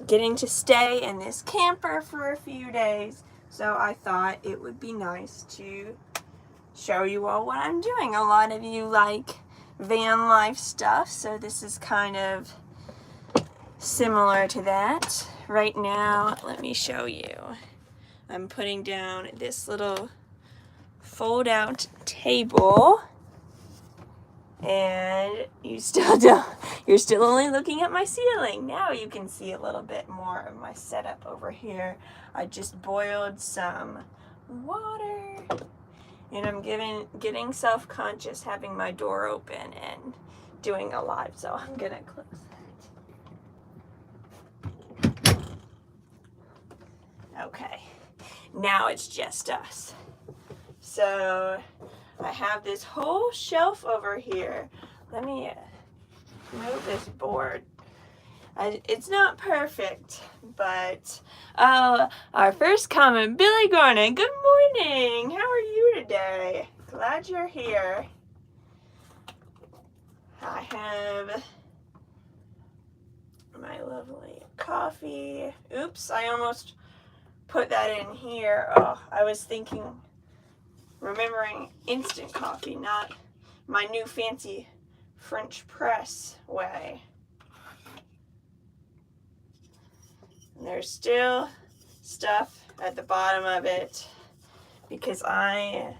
getting to stay in this camper for a few days, so I thought it would be nice to show you all what I'm doing. A lot of you like van life stuff, so this is kind of similar to that. Right now, let me show you. I'm putting down this little fold-out table, and you're still only looking at my ceiling. Now you can see a little bit more of my setup over here. I just boiled some water, and I'm getting self-conscious having my door open and doing a live, so I'm gonna close that. Okay, now it's just us. So I have this whole shelf over here. Let me move this board. It's not perfect, but our first comment, Billy Garner. Good morning. How are you today? Glad you're here. I have my lovely coffee. Oops, I almost put that in here. Oh, I was thinking, remembering instant coffee, not my new fancy French press way. And there's still stuff at the bottom of it because I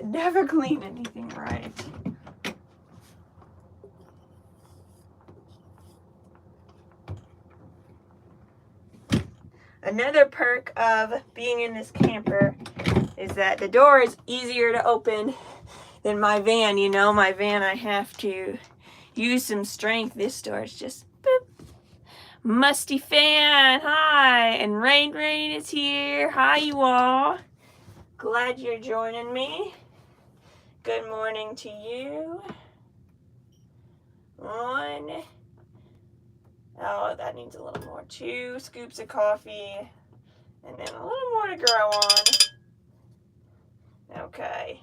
never clean anything right. Another perk of being in this camper is that the door is easier to open than my van. You know, my van, I have to use some strength. This door is just boop. Musty fan, hi. And Rain is here. Hi, you all. Glad you're joining me. Good morning to you. One. Oh, that needs a little more. 2 scoops of coffee. And then a little more to grow on. Okay.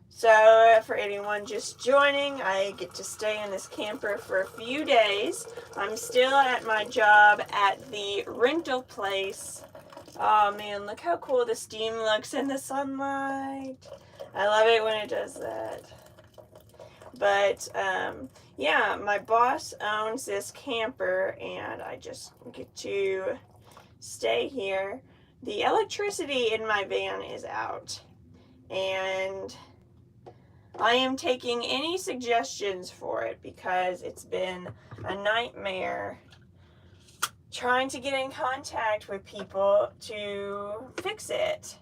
So, for anyone just joining, I get to stay in this camper for a few days. I'm still at my job at the rental place. Oh man, look how cool the steam looks in the sunlight. I love it when it does that. But, yeah, my boss owns this camper, and I just get to stay here. The electricity in my van is out, and I am taking any suggestions for it because it's been a nightmare trying to get in contact with people to fix it.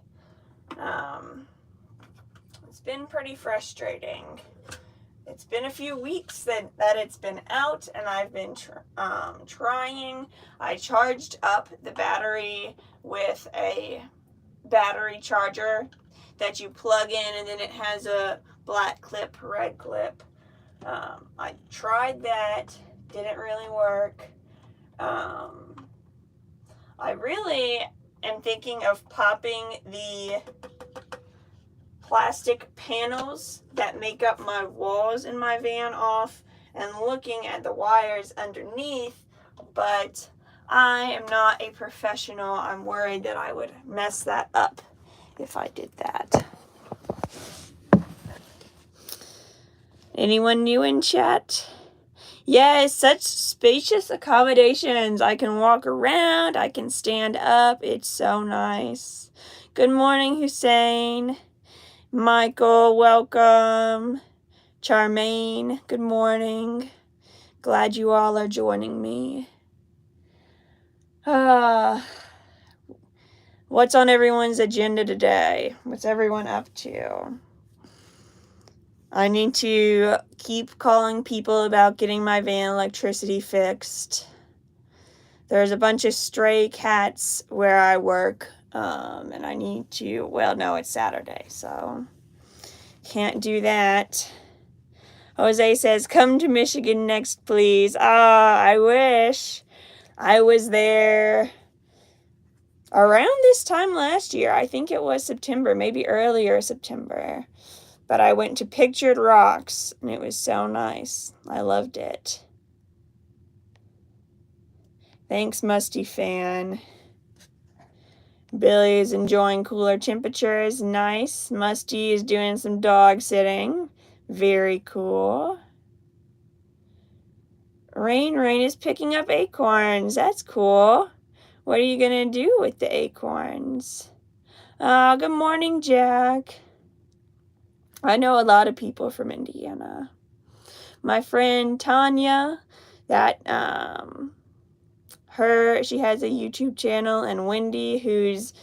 It's been pretty frustrating. It's been a few weeks that it's been out, and I've been trying. I charged up the battery with a battery charger that you plug in, and then it has a black clip, red clip. I tried that, didn't really work. I really am thinking of popping the plastic panels that make up my walls in my van off and looking at the wires underneath, but I am not a professional. I'm worried that I would mess that up if I did that. Anyone new in chat? Yes, such spacious accommodations. I can walk around, I can stand up. It's so nice. Good morning, Hussein. Michael, welcome. Charmaine, good morning. Glad you all are joining me. What's on everyone's agenda today? What's everyone up to? I need to keep calling people about getting my van electricity fixed. There's a bunch of stray cats where I work, and I need to, well, no, it's Saturday, so can't do that. Jose says, come to Michigan next, please. I wish. I was there around this time last year. I think it was September, maybe earlier September. But I went to Pictured Rocks, and it was so nice. I loved it. Thanks, Musty Fan. Billy is enjoying cooler temperatures. Nice. Musty is doing some dog sitting. Very cool. Rain is picking up acorns. That's cool. What are you going to do with the acorns? Good morning, Jack. I know a lot of people from Indiana. My friend Tanya, she has a YouTube channel, and Wendy, whose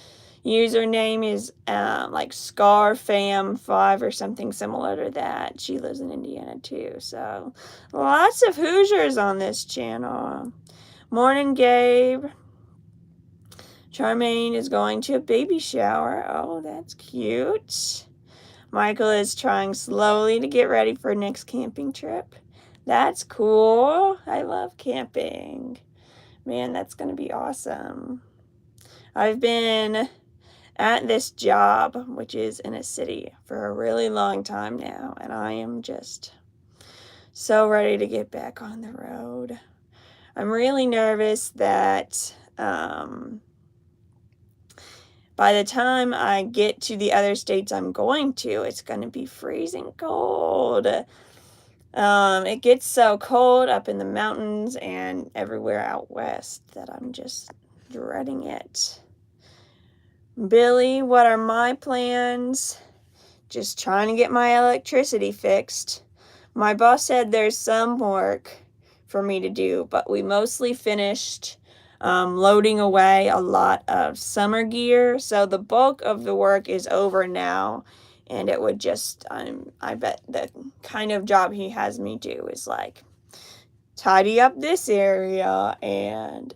username is like ScarFam5 or something similar to that. She lives in Indiana too. So lots of Hoosiers on this channel. Morning, Gabe. Charmaine is going to a baby shower. Oh, that's cute. Michael is trying slowly to get ready for next camping trip. That's cool. I love camping. Man, that's going to be awesome. I've been at this job, which is in a city, for a really long time now, and I am just so ready to get back on the road. I'm really nervous that by the time I get to the other states I'm going to, it's going to be freezing cold. It gets so cold up in the mountains and everywhere out west that I'm just dreading it. Billy, what are my plans? Just trying to get my electricity fixed. My boss said there's some work for me to do, but we mostly finished loading away a lot of summer gear. So the bulk of the work is over now. And it would just, I bet the kind of job he has me do is like tidy up this area and,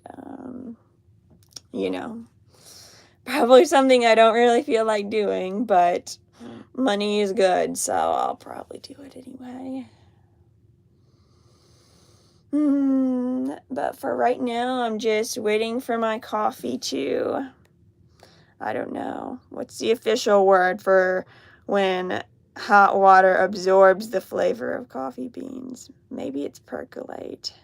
probably something I don't really feel like doing, but money is good, so I'll probably do it anyway. But for right now, I'm just waiting for my coffee to, I don't know, what's the official word for when hot water absorbs the flavor of coffee beans? Maybe it's percolate.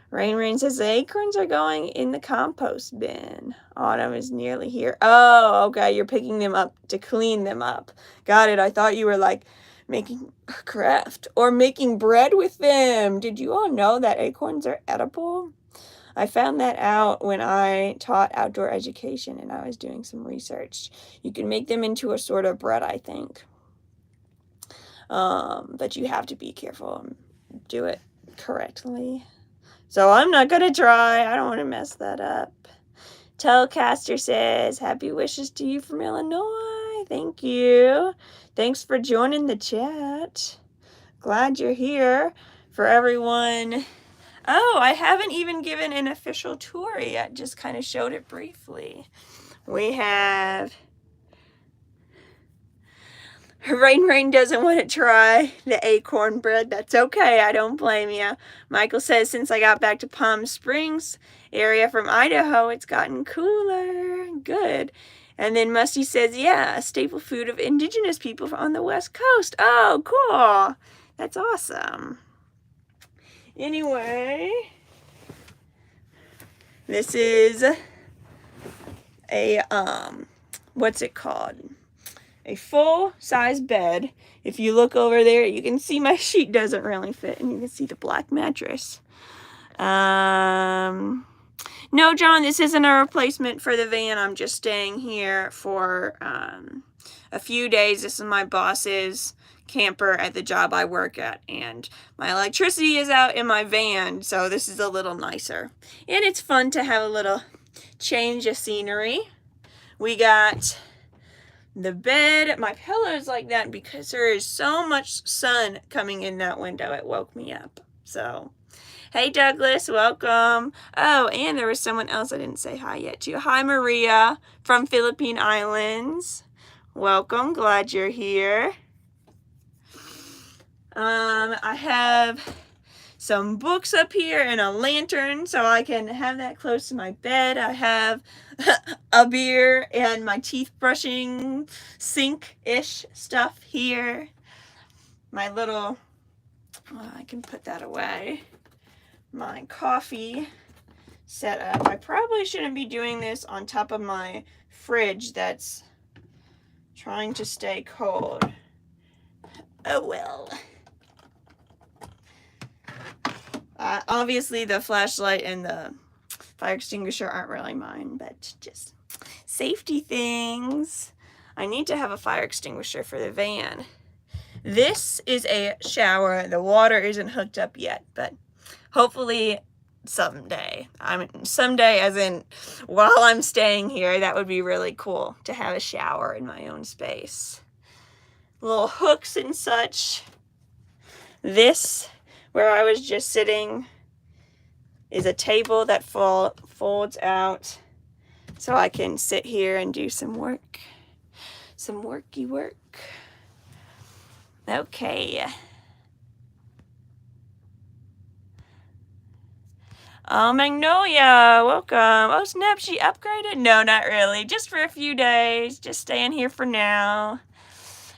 Rain says the acorns are going in the compost bin. Autumn is nearly here. Oh, okay, you're picking them up to clean them up. Got it. I thought you were like making a craft or making bread with them. Did you all know that acorns are edible? I found that out when I taught outdoor education and I was doing some research. You can make them into a sort of bread, I think. But you have to be careful and do it correctly. So I'm not going to try. I don't want to mess that up. Telecaster says, happy wishes to you from Illinois. Thank you. Thanks for joining the chat. Glad you're here. For everyone. Oh, I haven't even given an official tour yet. Just kind of showed it briefly. We have... Rain doesn't want to try the acorn bread. That's okay. I don't blame you. Michael says, since I got back to Palm Springs area from Idaho, it's gotten cooler. Good. And then Musty says, yeah, a staple food of indigenous people on the West Coast. Oh, cool. That's awesome. Anyway, this is a, what's it called? A full-size bed. If you look over there, you can see my sheet doesn't really fit, and you can see the black mattress. No, John, this isn't a replacement for the van. I'm just staying here for a few days. This is my boss's camper at the job I work at, and my electricity is out in my van, so this is a little nicer. And it's fun to have a little change of scenery. We got the bed, my pillows like that because there is so much sun coming in that window. It woke me up. So, hey Douglas, welcome. Oh, and there was someone else I didn't say hi yet to. Hi Maria from Philippine Islands. Welcome, glad you're here. I have some books up here and a lantern so I can have that close to my bed. I have a beer and my teeth brushing sink-ish stuff here. My little, I can put that away. My coffee set up. I probably shouldn't be doing this on top of my fridge that's trying to stay cold. Oh well. Obviously the flashlight and the fire extinguisher aren't really mine, but just safety things. I need to have a fire extinguisher for the van. This is a shower. The water isn't hooked up yet, but hopefully someday. Someday as in while I'm staying here, that would be really cool to have a shower in my own space. Little hooks and such. This, where I was just sitting, is a table that folds out so I can sit here and do some work. Some worky work. Okay. Oh, Magnolia, welcome. Oh, snap, she upgraded? No, not really. Just for a few days. Just staying here for now.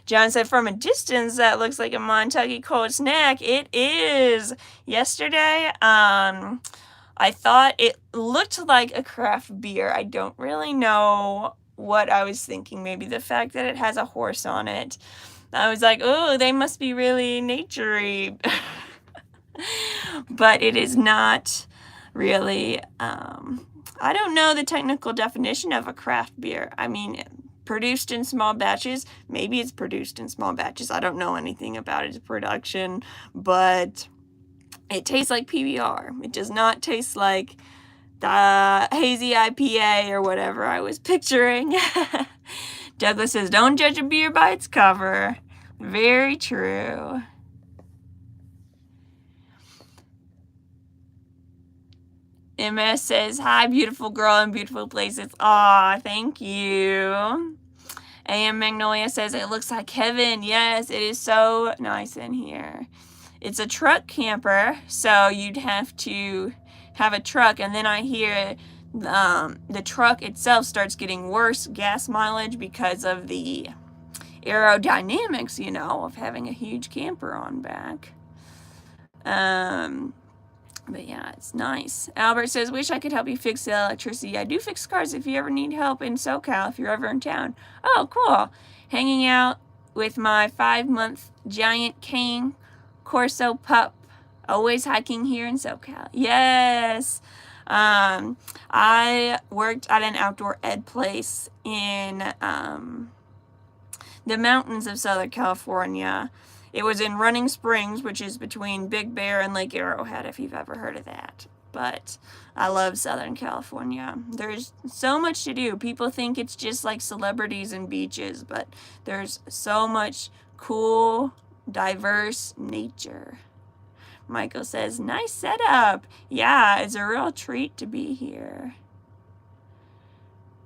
John said, from a distance, that looks like a Montucky cold snack. It is. Yesterday, I thought it looked like a craft beer. I don't really know what I was thinking. Maybe the fact that it has a horse on it. I was like, oh, they must be really naturey. But it is not really. I don't know the technical definition of a craft beer. I mean, produced in small batches. Maybe it's produced in small batches. I don't know anything about its production, but it tastes like PBR. It does not taste like the hazy IPA or whatever I was picturing. Douglas says, don't judge a beer by its cover. Very true. MS says, hi, beautiful girl in beautiful places. Aw, thank you. AM Magnolia says, it looks like heaven. Yes, it is so nice in here. It's a truck camper, so you'd have to have a truck, and then I hear the truck itself starts getting worse gas mileage because of the aerodynamics, you know, of having a huge camper on back. But yeah, it's nice. Albert says, wish I could help you fix the electricity. I do fix cars if you ever need help in SoCal, if you're ever in town. Oh, cool. Hanging out with my 5-month giant cane Corso pup. Always hiking here in SoCal. Yes. I worked at an outdoor ed place in the mountains of Southern California. It was in Running Springs, which is between Big Bear and Lake Arrowhead, if you've ever heard of that. But I love Southern California. There's so much to do. People think it's just like celebrities and beaches, but there's so much cool, diverse nature. Michael says, nice setup. Yeah, it's a real treat to be here.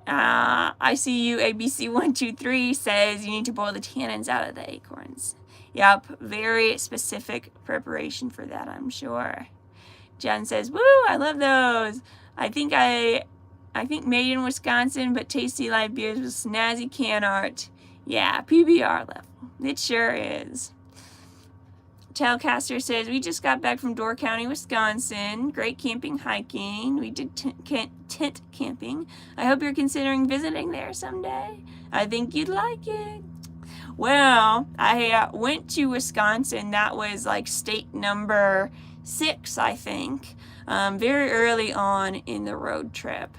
I see you, ABC123 says you need to boil the tannins out of the acorns. Yep, very specific preparation for that, I'm sure. Jen says, woo, I love those. I think made in Wisconsin, but tasty light beers with snazzy can art. Yeah, PBR level. It sure is. Tailcaster says, we just got back from Door County, Wisconsin. Great camping, hiking. We did tent camping. I hope you're considering visiting there someday. I think you'd like it. Well, I went to Wisconsin. That was like state number 6, I think. Very early on in the road trip.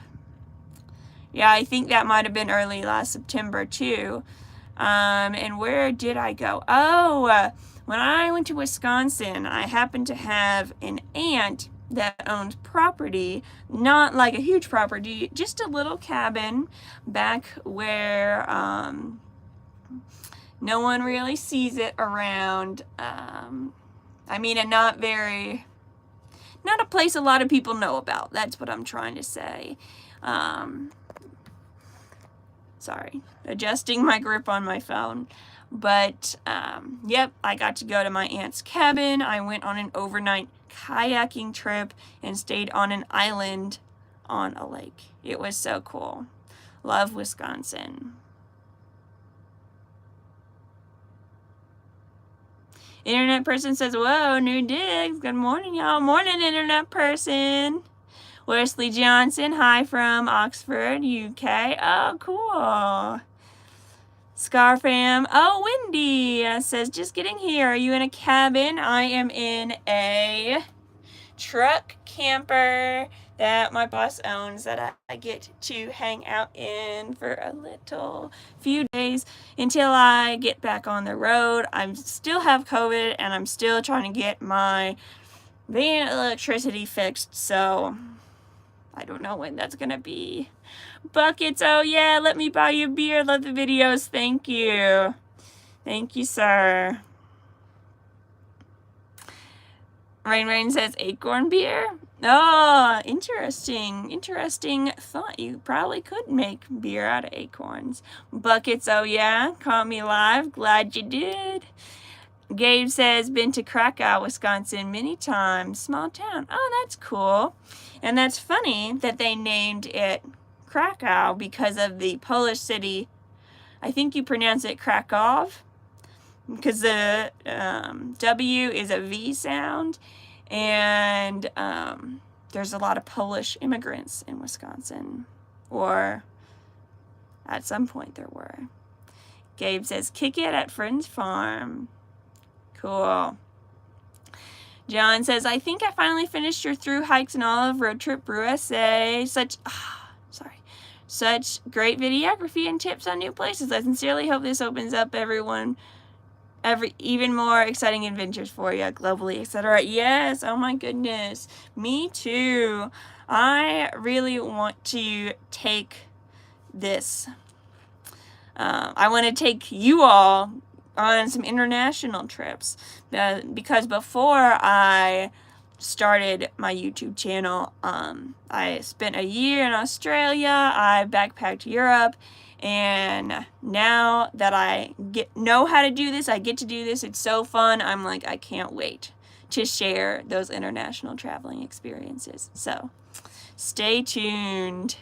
Yeah, I think that might have been early last September too. And where did I go? Oh, when I went to Wisconsin, I happened to have an aunt that owns property, not like a huge property, just a little cabin back where no one really sees it around. I mean, not a place a lot of people know about. That's what I'm trying to say. Sorry, adjusting my grip on my phone. But, yep, I got to go to my aunt's cabin. I went on an overnight kayaking trip and stayed on an island on a lake. It was so cool. Love Wisconsin. Internet person says, whoa, new digs. Good morning, y'all. Morning, internet person. Wesley Johnson, hi from Oxford, UK. Oh, cool. Scarfam. Oh, Wendy says, just getting here. Are you in a cabin? I am in a truck camper that my boss owns that I get to hang out in for a little few days until I get back on the road. I still have COVID and I'm still trying to get my van electricity fixed, so I don't know when that's gonna be. Buckets, oh yeah, let me buy you a beer. Love the videos. Thank you. Thank you, sir. Rain says acorn beer. Oh, interesting thought. You probably could make beer out of acorns. Buckets, oh yeah, caught me live. Glad you did. Gabe says, been to Krakow, Wisconsin many times. Small town. Oh, that's cool. And that's funny that they named it Krakow because of the Polish city. I think you pronounce it Krakow because the W is a V sound, and there's a lot of Polish immigrants in Wisconsin, or at some point there were. Gabe says, kick it at Friend's Farm. Cool. John says, I think I finally finished your Through Hikes and Olive Road Trip Brew essay. Such great videography and tips on new places. I sincerely hope this opens up even more exciting adventures for you globally, etc. Yes, oh my goodness. Me too. I really want to take this. I want to take you all on some international trips because before I started my YouTube channel, I spent a year in Australia. I backpacked Europe, and now that I know how to do this, I get to do this. It's so fun. I'm like, I can't wait to share those international traveling experiences. So stay tuned.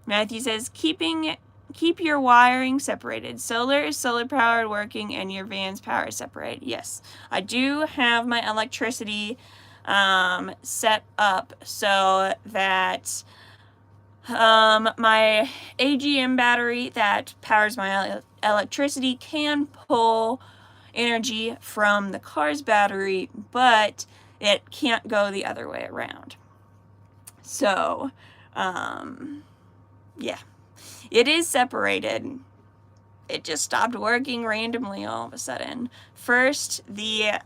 Matthew says, keep your wiring separated. Solar is solar powered working and your van's power is separated. Yes, I do have my electricity set up so that my AGM battery that powers my electricity can pull energy from the car's battery, but it can't go the other way around. So, yeah. It is separated. It just stopped working randomly all of a sudden. First, the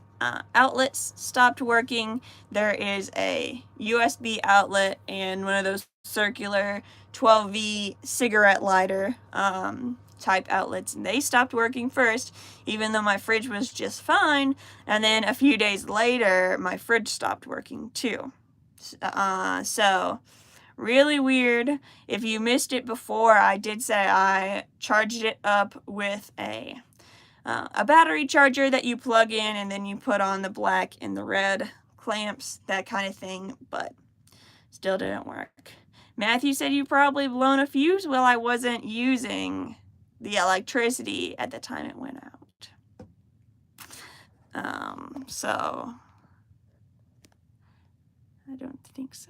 outlets stopped working. There is a USB outlet and one of those circular 12V cigarette lighter type outlets, and they stopped working first, even though my fridge was just fine. And then a few days later, my fridge stopped working too. So really weird. If you missed it before, I did say I charged it up with a battery charger that you plug in and then you put on the black and the red clamps, that kind of thing, but still didn't work. Matthew said you probably blown a fuse. Well, I wasn't using the electricity at the time it went out. So I don't think so.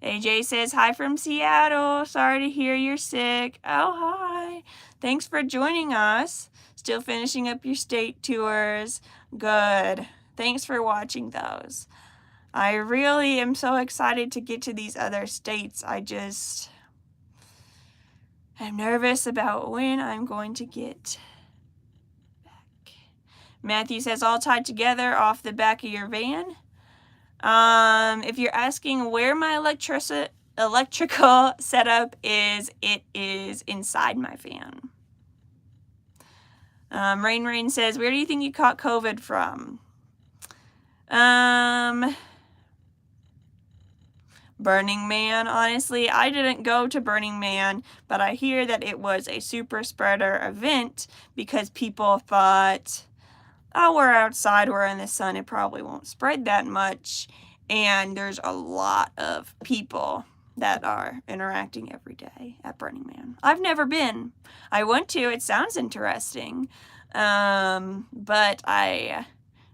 AJ says, hi from Seattle. Sorry to hear you're sick. Oh, hi. Thanks for joining us. Still finishing up your state tours. Good. Thanks for watching those. I really am so excited to get to these other states. I'm nervous about when I'm going to get back. Matthew says, all tied together off the back of your van. If you're asking where my electrical setup is, it is inside my van. Rain says, where do you think you caught COVID from? Burning Man, honestly. I didn't go to Burning Man, but I hear that it was a super spreader event because people thought, oh, we're outside, we're in the sun, it probably won't spread that much. And there's a lot of people that are interacting every day at Burning Man. I've never been. I want to. It sounds interesting. But I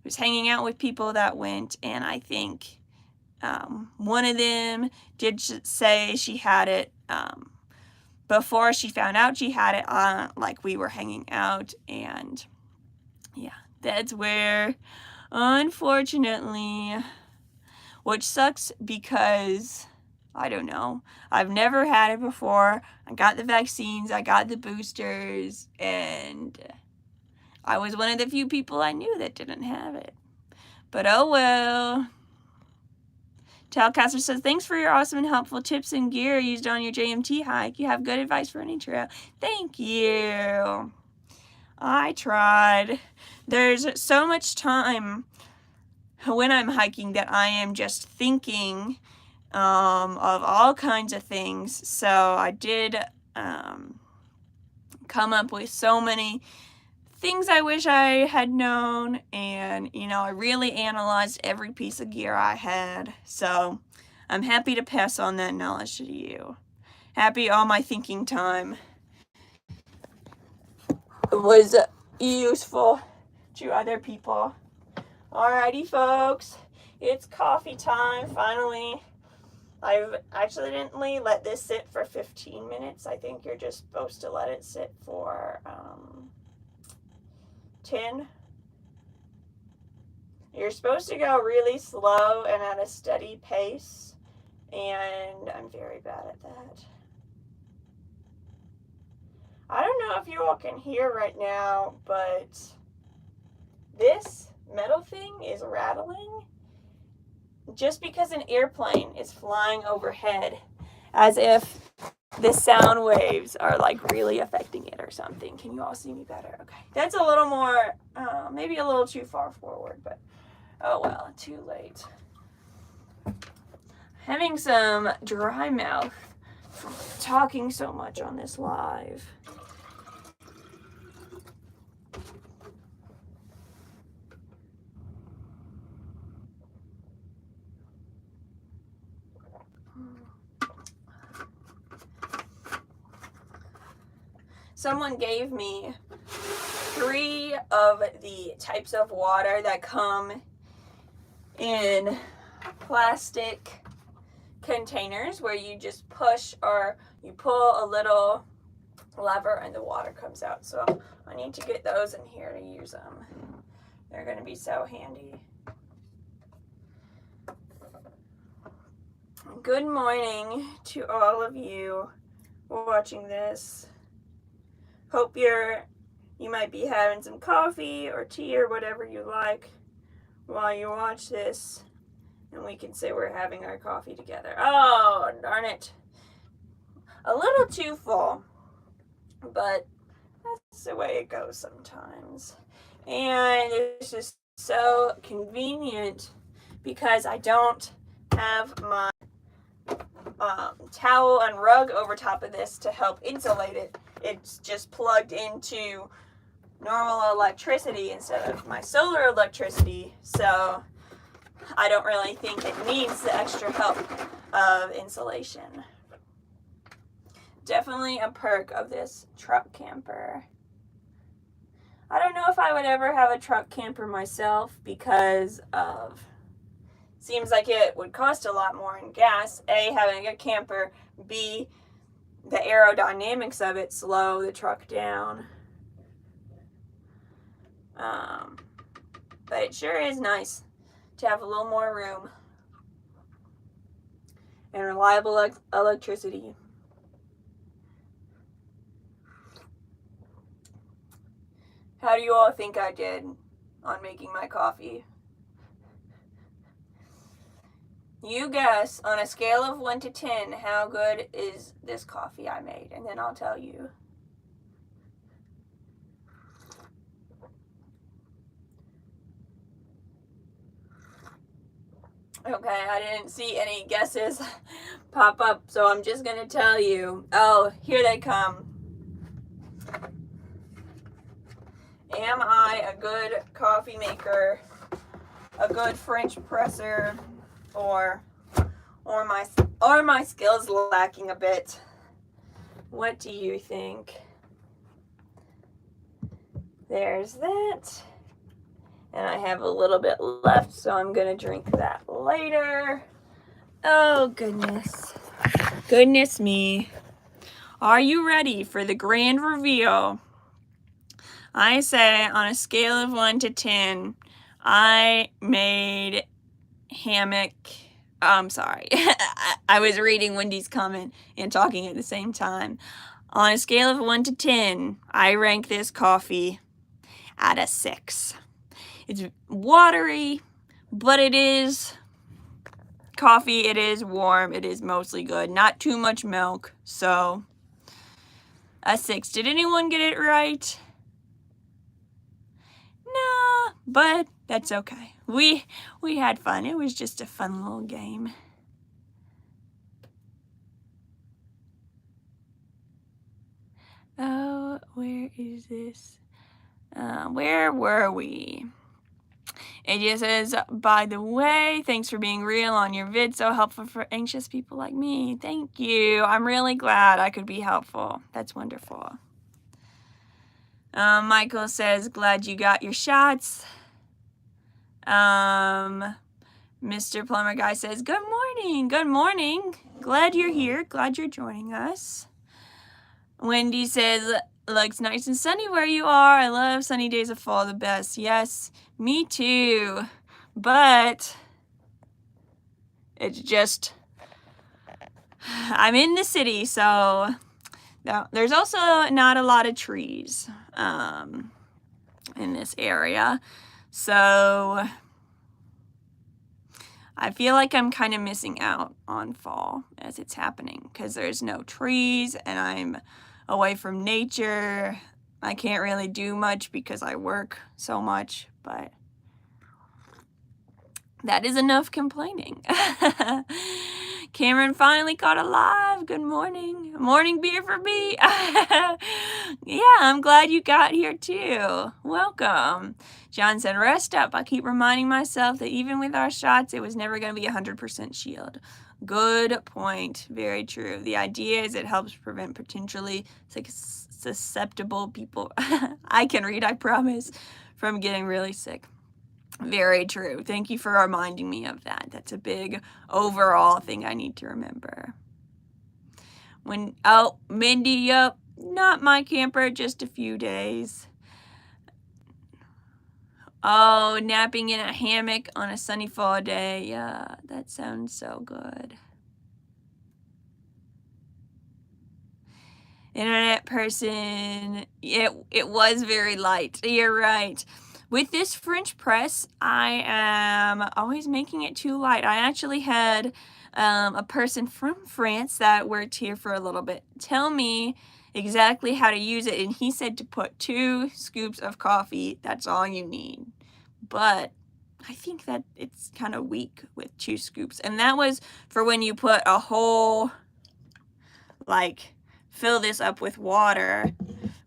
was hanging out with people that went, and I think One of them did say she had it before she found out she had it, like we were hanging out, and yeah, that's where, unfortunately, which sucks because, I don't know, I've never had it before. I got the vaccines, I got the boosters, and I was one of the few people I knew that didn't have it. But oh well. Tailcaster says, thanks for your awesome and helpful tips and gear used on your JMT hike. You have good advice for any trail. Thank you. I tried. There's so much time when I'm hiking that I am just thinking of all kinds of things. So I did come up with so many things I wish I had known, and I really analyzed every piece of gear I had, so I'm happy to pass on that knowledge to you. Happy all my thinking time was useful to other people. Alrighty folks, it's coffee time finally. I've accidentally let this sit for 15 minutes. I think you're just supposed to let it sit for 10. You're supposed to go really slow and at a steady pace, and I'm very bad at that. I don't know if you all can hear right now, but this metal thing is rattling just because an airplane is flying overhead, as if the sound waves are like really affecting it or something. Can you all see me better? Okay. That's a little more, maybe a little too far forward, but oh well, too late. Having some dry mouth from talking so much on this live. Someone gave me 3 of the types of water that come in plastic containers where you just push or you pull a little lever and the water comes out. So I need to get those in here to use them. They're going to be so handy. Good morning to all of you watching this. Hope you might be having some coffee or tea or whatever you like while you watch this, and we can say we're having our coffee together. Oh, darn it. A little too full, but that's the way it goes sometimes. And it's just so convenient because I don't have my towel and rug over top of this to help insulate it. It's just plugged into normal electricity instead of my solar electricity, so I don't really think it needs the extra help of insulation. Definitely a perk of this truck camper. I don't know if I would ever have a truck camper myself because of, seems like it would cost a lot more in gas. A, having a camper. B, the aerodynamics of it slow the truck down. But it sure is nice to have a little more room and reliable electricity. How do you all think I did on making my coffee? You guess, on a scale of 1 to 10, how good is this coffee I made? And then I'll tell you. Okay, I didn't see any guesses pop up, so I'm just going to tell you. Oh, here they come. Am I a good coffee maker, a good French presser, or my skills lacking a bit? What do you think? There's that. And I have a little bit left, so I'm going to drink that later. Oh, goodness. Goodness me. Are you ready for the grand reveal? I say on a scale of 1 to 10, I made hammock. I'm sorry. I was reading Wendy's comment and talking at the same time. On a scale of 1 to 10, I rank this coffee at a 6. It's watery, but it is coffee. It is warm. It is mostly good. Not too much milk, so a 6. Did anyone get it right? Nah, but that's okay. We had fun. It was just a fun little game. Oh, where is this? Where were we? It just says, by the way, thanks for being real on your vid. So helpful for anxious people like me. Thank you. I'm really glad I could be helpful. That's wonderful. Michael says, glad you got your shots. Mr. Plumber Guy says, good morning. Good morning. Glad you're here. Glad you're joining us. Wendy says, looks nice and sunny where you are. I love sunny days of fall the best. Yes, me too. But it's just, I'm in the city, so there's also not a lot of trees in this area. So I feel like I'm kind of missing out on fall as it's happening because there's no trees and I'm away from nature. I can't really do much because I work so much, but that is enough complaining. Cameron finally caught alive. Good morning. Morning beer for me. Yeah, I'm glad you got here too. Welcome. John said, rest up. I keep reminding myself that even with our shots, it was never going to be 100% shield. Good point. Very true. The idea is it helps prevent potentially susceptible people. I can read, I promise, from getting really sick. Very true. Thank you for reminding me of that. That's a big overall thing I need to remember. Mindy, yup, not my camper, just a few days. Oh, napping in a hammock on a sunny fall day. Yeah, that sounds so good. Internet person, it was very light. You're right. With this French press, I am always making it too light. I actually had a person from France that worked here for a little bit tell me exactly how to use it, and he said to put 2 scoops of coffee. That's all you need. But I think that it's kind of weak with 2 scoops, and that was for when you put a whole, like, fill this up with water.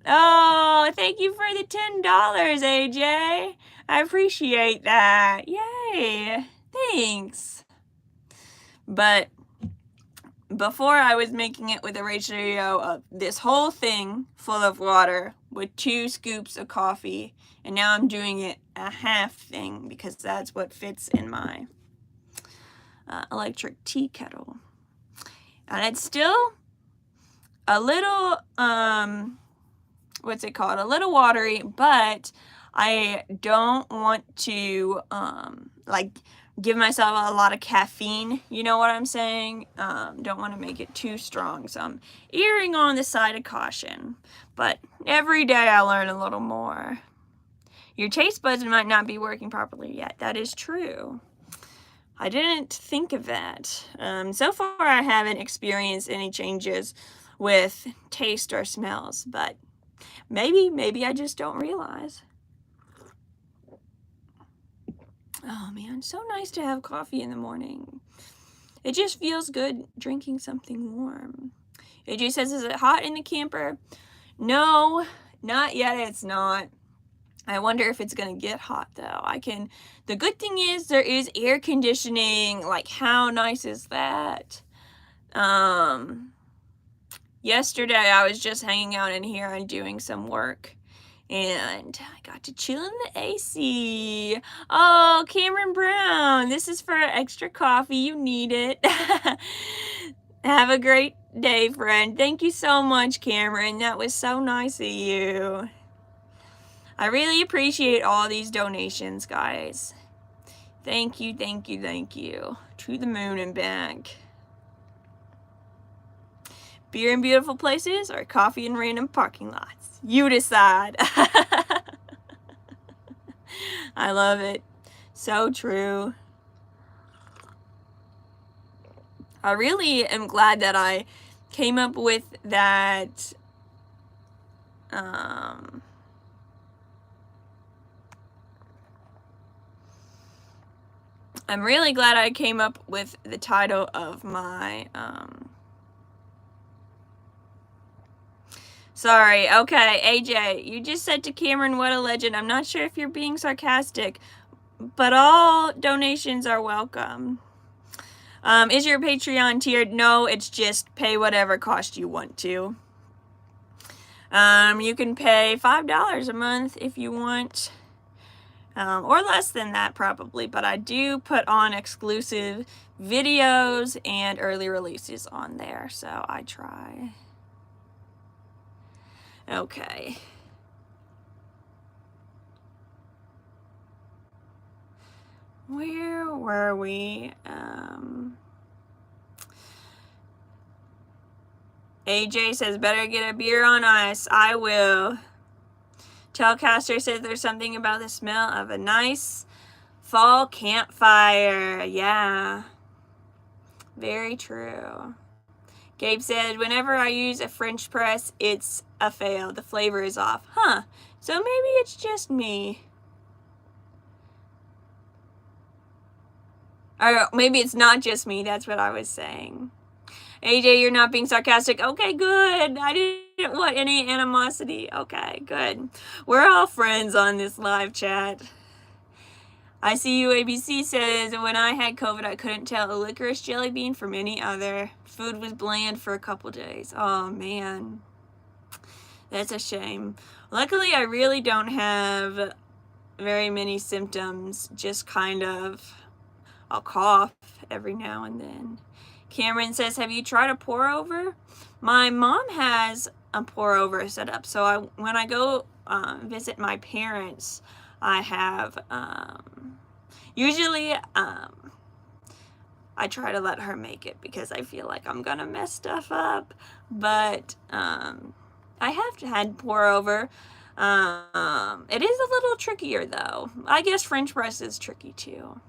Oh, thank you for the $10, AJ. I appreciate that. Yay. Thanks. But before I was making it with a ratio of this whole thing full of water with 2 scoops of coffee. And now I'm doing it a half thing because that's what fits in my electric tea kettle. And it's still a little, what's it called? A little watery, but I don't want to, give myself a lot of caffeine. You know what I'm saying? Don't want to make it too strong. So I'm erring on the side of caution. But every day I learn a little more. Your taste buds might not be working properly yet. That is true. I didn't think of that. So far I haven't experienced any changes with taste or smells, but maybe I just don't realize. Oh man, so nice to have coffee in the morning. It just feels good drinking something warm. AJ says, is it hot in the camper? No, not yet, it's not. I wonder if it's gonna get hot though. The good thing is there is air conditioning. Like, how nice is that? Yesterday I was just hanging out in here and doing some work, And I got to chill in the AC. Oh, Cameron Brown, this is for extra coffee. You need it. Have a great day, friend. Thank you so much, Cameron. That was so nice of you. I really appreciate all these donations, guys. Thank you, thank you, thank you. To the moon and back. Beer in beautiful places or coffee in random parking lots? You decide. I love it. So true. I really am glad that I came up with that I'm really glad I came up with the title of my sorry, okay, AJ, you just said to Cameron, what a legend. I'm not sure if you're being sarcastic, but all donations are welcome. Is your Patreon tiered? No, it's just pay whatever cost you want to. You can pay $5 a month if you want, or less than that probably, but I do put on exclusive videos and early releases on there, so I try. Okay. Where were we? AJ says, better get a beer on ice. I will. Telcaster says there's something about the smell of a nice fall campfire. Yeah. Very true. Gabe said, whenever I use a French press, it's a fail. The flavor is off. Huh. So maybe it's just me. Or maybe it's not just me. That's what I was saying. AJ, you're not being sarcastic. Okay, good. I didn't want any animosity. Okay, good. We're all friends on this live chat. I see you. ABC says, when I had COVID, I couldn't tell a licorice jelly bean from any other. Food was bland for a couple days. Oh, man. That's a shame. Luckily, I really don't have very many symptoms. Just kind of, I'll cough every now and then. Cameron says, have you tried a pour over? My mom has a pour over set up. So when I go visit my parents, I have, usually I try to let her make it because I feel like I'm gonna mess stuff up. But I have had pour over. It is a little trickier though. I guess French press is tricky too.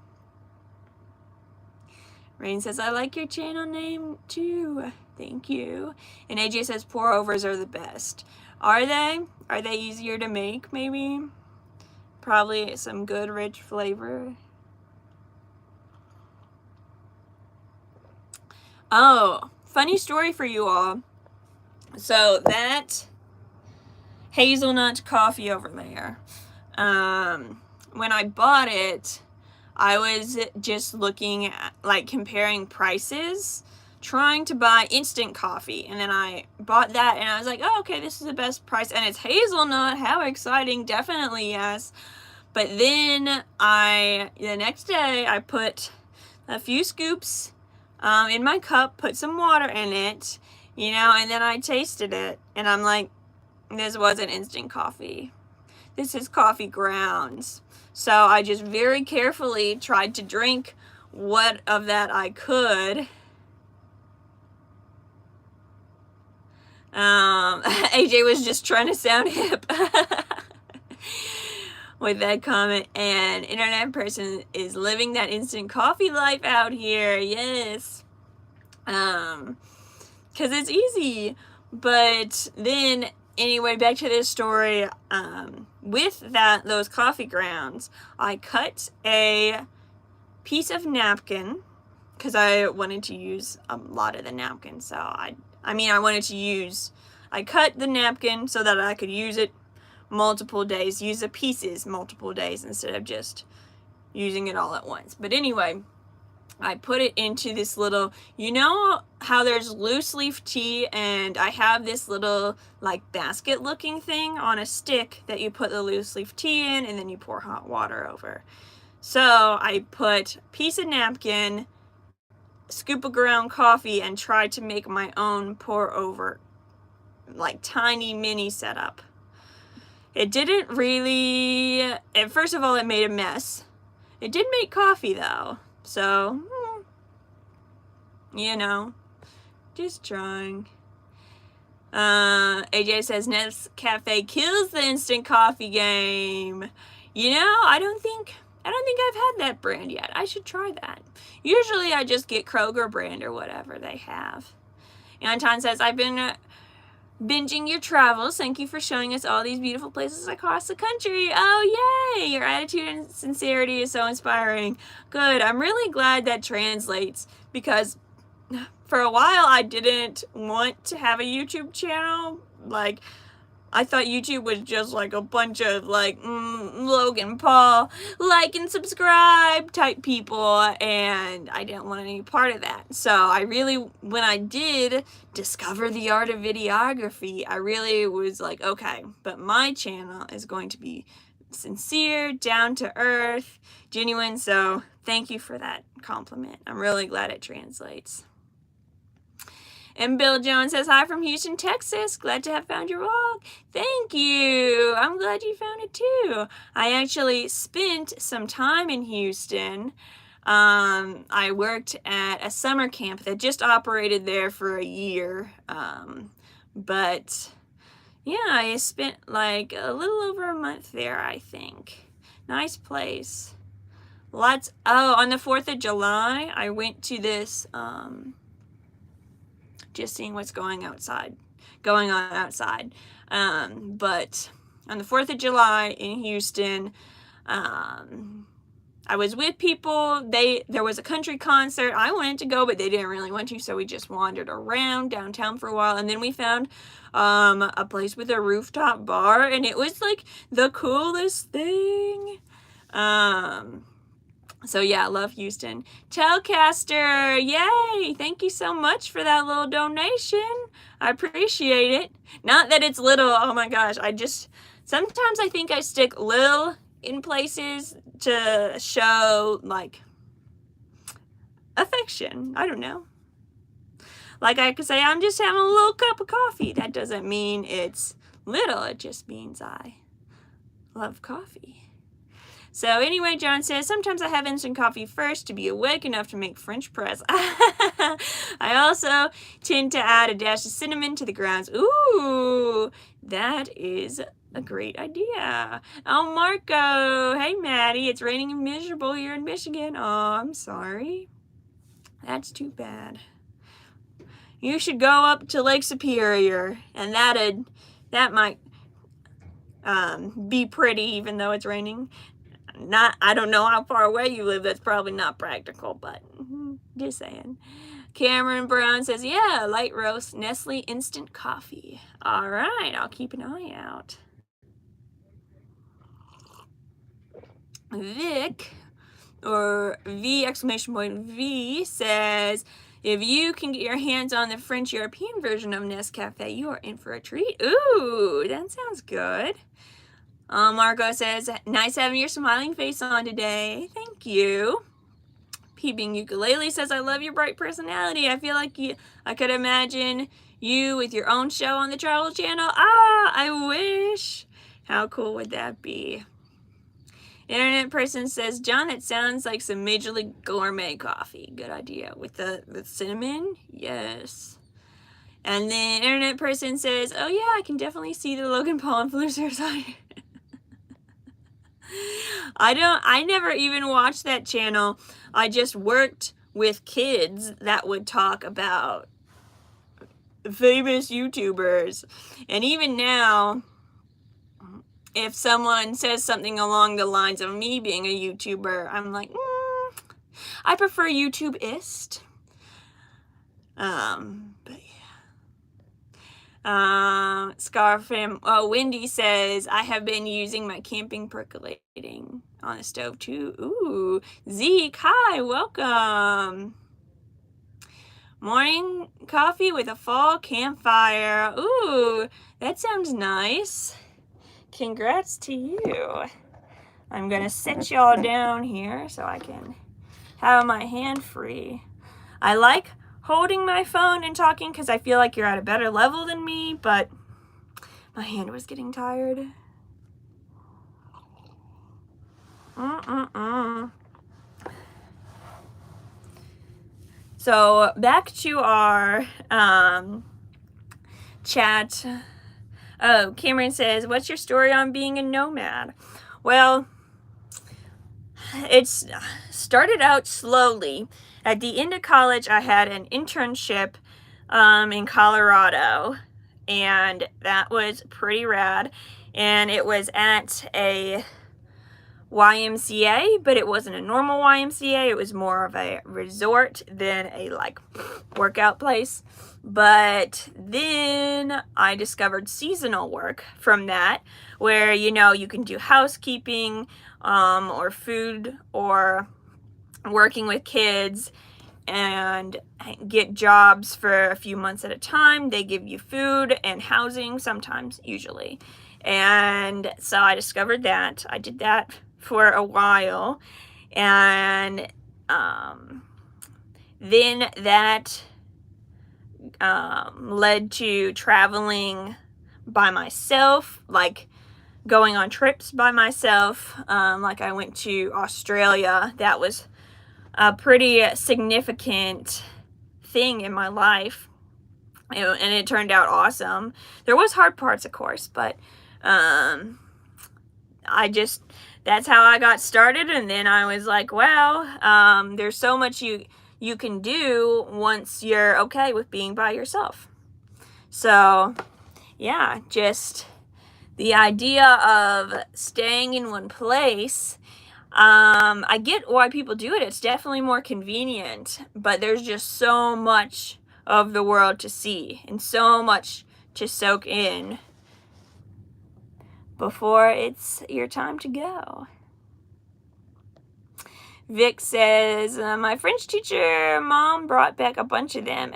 Rain says, I like your channel name too. Thank you. And AJ says, pour overs are the best. Are they? Are they easier to make, maybe? Probably some good, rich flavor. Oh, funny story for you all. So that hazelnut coffee over there, when I bought it, I was just looking at, like, comparing prices, trying to buy instant coffee. And then I bought that and I was like, oh, okay, this is the best price. And it's hazelnut. How exciting. Definitely, yes. But then the next day, I put a few scoops in my cup, put some water in it, and then I tasted it. And I'm like, this wasn't instant coffee. This is coffee grounds. So I just very carefully tried to drink what of that I could. AJ was just trying to sound hip with that comment. And internet person is living that instant coffee life out here. Yes. Because it's easy. But then, anyway, back to this story. With those coffee grounds, I cut a piece of napkin because I wanted to use a lot of the napkin. So I cut the napkin so that I could use it multiple days, use the pieces multiple days instead of just using it all at once. But anyway, I put it into this little, you know how there's loose leaf tea, and I have this little like basket looking thing on a stick that you put the loose leaf tea in, and then you pour hot water over. So I put a piece of napkin, scoop of ground coffee, and tried to make my own pour over, like tiny mini setup. It didn't really, first of all, it made a mess. It did make coffee though, so you know, just trying. AJ says Nescafe kills the instant coffee game. You know, I don't think I've had that brand yet. I should try that. Usually I just get Kroger brand or whatever they have. Anton says, I've been binging your travels. Thank you for showing us all these beautiful places across the country. Oh, yay! Your attitude and sincerity is so inspiring. Good. I'm really glad that translates, because for a while I didn't want to have a YouTube channel. Like, I thought YouTube was just like a bunch of like Logan Paul like and subscribe type people, and I didn't want any part of that. So I really, when I did discover the art of videography, I really was like, okay, but my channel is going to be sincere, down to earth, genuine. So thank you for that compliment. I'm really glad it translates. And Bill Jones says, hi from Houston, Texas. Glad to have found your vlog. Thank you. I'm glad you found it too. I actually spent some time in Houston. I worked at a summer camp that just operated there for a year. But yeah, I spent like a little over a month there, I think. Nice place. On the 4th of July, I went to this, just seeing what's going on outside. But on the 4th of July in Houston, I was with people. There was a country concert. I wanted to go, but they didn't really want to, so we just wandered around downtown for a while, and then we found a place with a rooftop bar, and it was like the coolest thing. So yeah, I love Houston. Telcaster, yay! Thank you so much for that little donation. I appreciate it. Not that it's little, oh my gosh. Sometimes I think I stick little in places to show like affection. I don't know. Like I could say, I'm just having a little cup of coffee. That doesn't mean it's little. It just means I love coffee. So anyway, John says, sometimes I have instant coffee first to be awake enough to make French press. I also tend to add a dash of cinnamon to the grounds. Ooh, that is a great idea. Oh, Marco. Hey, Maddie. It's raining and miserable here in Michigan. Oh, I'm sorry. That's too bad. You should go up to Lake Superior, and that might be pretty, even though it's raining. I don't know how far away you live. That's probably not practical, but just saying. Cameron Brown says, yeah, light roast Nestle instant coffee. All right, I'll keep an eye out. Vic, or V exclamation point V, says, if you can get your hands on the French European version of Nescafe, you are in for a treat. Ooh, that sounds good. Margot says, nice having your smiling face on today. Thank you. Peeping Ukulele says, I love your bright personality. I feel like I could imagine you with your own show on the Travel Channel. I wish. How cool would that be? Internet person says, John, that sounds like some Major League Gourmet coffee. Good idea. With the cinnamon? Yes. And then internet person says, oh yeah, I can definitely see the Logan Paul influencers on here. I never even watched that channel. I just worked with kids that would talk about famous YouTubers. And even now, if someone says something along the lines of me being a YouTuber, I'm like, I prefer YouTubeist. But yeah. Wendy says, I have been using my camping percolating. on the stove too. Ooh, Zeke, hi, welcome. Morning coffee with a fall campfire. Ooh, that sounds nice. Congrats to you. I'm gonna sit y'all down here so I can have my hand free. I like holding my phone and talking because I feel like you're at a better level than me, but my hand was getting tired. So back to our chat. Oh, Cameron says, what's your story on being a nomad? Well, it's started out slowly. At the end of college, I had an internship in Colorado, and that was pretty rad. And it was at a YMCA, but it wasn't a normal YMCA. It was more of a resort than a like workout place. But then I discovered seasonal work from that, where you can do housekeeping or food or working with kids and get jobs for a few months at a time. They give you food and housing sometimes, usually. And so I discovered that. I did that for a while, and then that led to traveling by myself, like going on trips by myself. Like I went to Australia. That was a pretty significant thing in my life, and it turned out awesome. There was hard parts, of course, but that's how I got started. And then I was like, wow, there's so much you can do once you're okay with being by yourself. So yeah, just the idea of staying in one place, I get why people do it. It's definitely more convenient, but there's just so much of the world to see and so much to soak in before it's your time to go. Vic says, my French teacher mom brought back a bunch of them.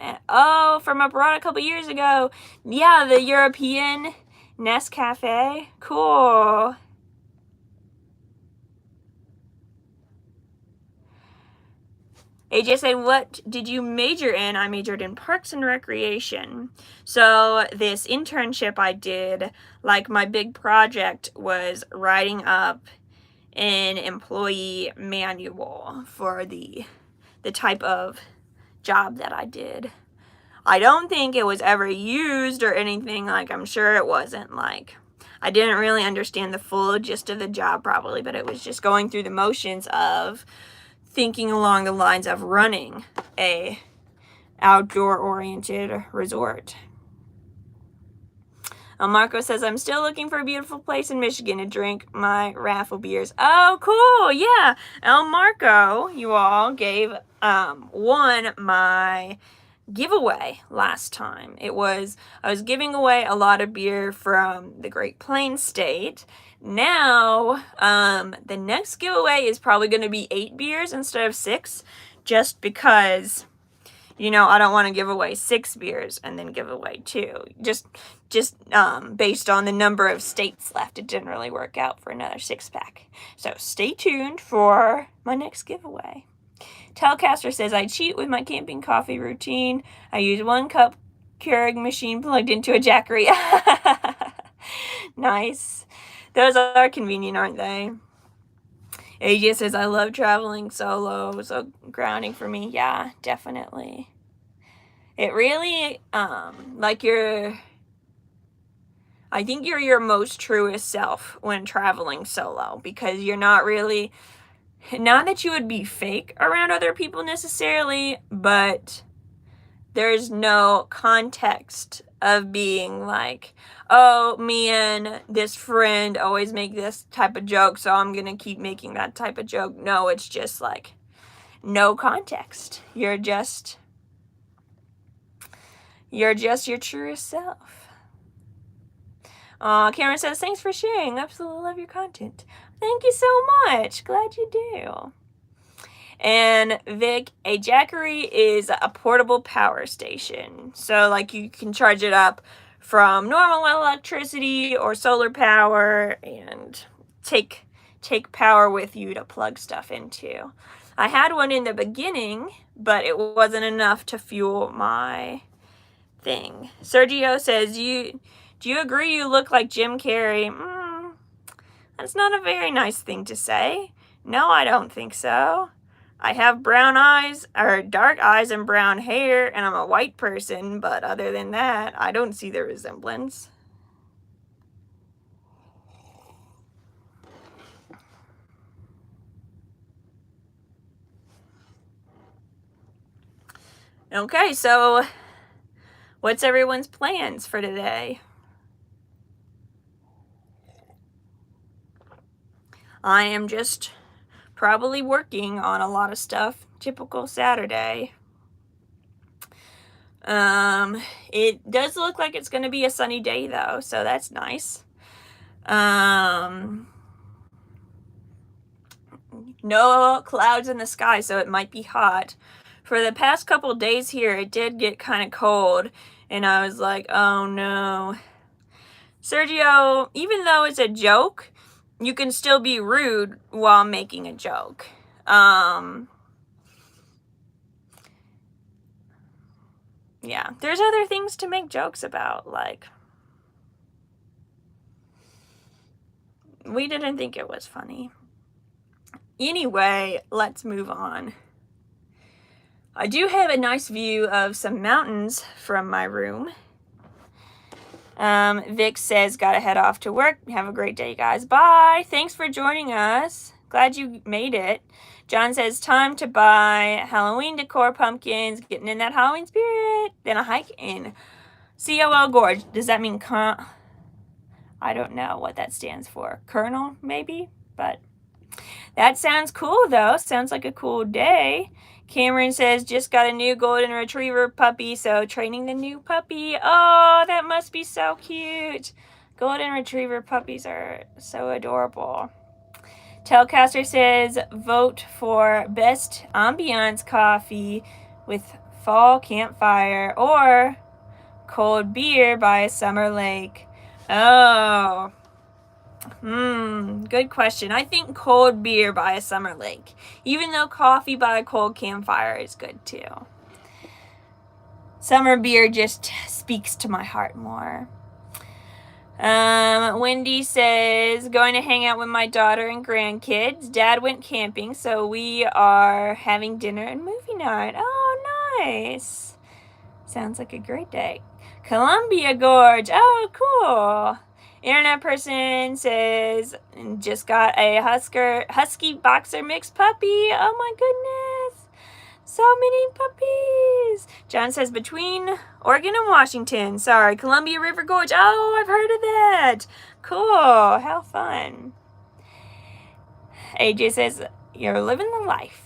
From abroad a couple years ago. Yeah, the European Nescafe. Cool. AJ said, what did you major in? I majored in Parks and Recreation. So this internship I did, like my big project was writing up an employee manual for the type of job that I did. I don't think it was ever used or anything. Like, I'm sure it wasn't. Like, I didn't really understand the full gist of the job probably, but it was just going through the motions of thinking along the lines of running a outdoor-oriented resort. Marco says, I'm still looking for a beautiful place in Michigan to drink my raffle beers. Oh, cool. Yeah. El Marco, you all won my giveaway last time. I was giving away a lot of beer from the Great Plains State. Now, the next giveaway is probably going to be 8 beers instead of 6, just because, I don't want to give away 6 beers and then give away 2. Just based on the number of states left, it didn't really work out for another 6-pack. So stay tuned for my next giveaway. Telecaster says, I cheat with my camping coffee routine. I use 1 cup Keurig machine plugged into a Jackery. Nice. Those are convenient, aren't they? AJ says, I love traveling solo. So grounding for me. Yeah, definitely. It really, I think you're your most truest self when traveling solo, because you're not that you would be fake around other people necessarily, but there's no context of being like, oh, me and this friend always make this type of joke, so I'm gonna keep making that type of joke. No, it's just like no context. You're just your truest self. Cameron says, thanks for sharing. Absolutely love your content. Thank you so much. Glad you do. And Vic, a Jackery is a portable power station. So like you can charge it up from normal electricity or solar power and take power with you to plug stuff into. I had one in the beginning, but it wasn't enough to fuel my thing. Sergio says, do you agree you look like Jim Carrey? That's not a very nice thing to say. No, I don't think so. I have brown eyes, or dark eyes and brown hair, and I'm a white person, but other than that, I don't see the resemblance. Okay, so what's everyone's plans for today? I am just probably working on a lot of stuff. Typical Saturday. It does look like it's going to be a sunny day though, so that's nice. No clouds in the sky, so it might be hot. For the past couple days here, it did get kind of cold, and I was like, oh no. Sergio, even though it's a joke, you can still be rude while making a joke. Yeah, there's other things to make jokes about, like, we didn't think it was funny. Anyway, let's move on. I do have a nice view of some mountains from my room. Vic says, gotta head off to work. Have a great day, guys. Bye. Thanks for joining us. Glad you made it. John says, time to buy Halloween decor, pumpkins, getting in that Halloween spirit. Then a hike in COL Gorge. Does that mean I don't know what that stands for. Colonel, maybe? But that sounds cool, though. Sounds like a cool day. Cameron says, just got a new golden retriever puppy, so training the new puppy. Oh, that must be so cute. Golden retriever puppies are so adorable. Telcaster says, vote for best ambiance coffee with fall campfire or cold beer by a summer lake. Oh, good question. I think cold beer by a summer lake, even though coffee by a cold campfire is good too. Summer beer just speaks to my heart more. Wendy says, going to hang out with my daughter and grandkids. Dad went camping, so we are having dinner and movie night. Oh, nice. Sounds like a great day. Columbia Gorge. Oh, cool. Internet person says, just got a husky boxer mix puppy. Oh my goodness. So many puppies. John says, between Oregon and Washington. Sorry, Columbia River Gorge. Oh, I've heard of that. Cool. How fun. AJ says, you're living the life.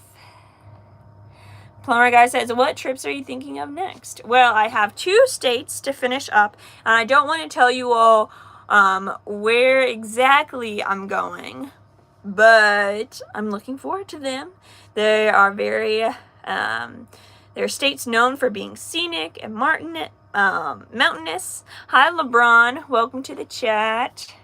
Plumber Guy says, what trips are you thinking of next? Well, I have 2 states to finish up, and I don't want to tell you all where exactly I'm going, but I'm looking forward to them. They are very, they're states known for being scenic and mountainous. Hi, LeBron. Welcome to the chat.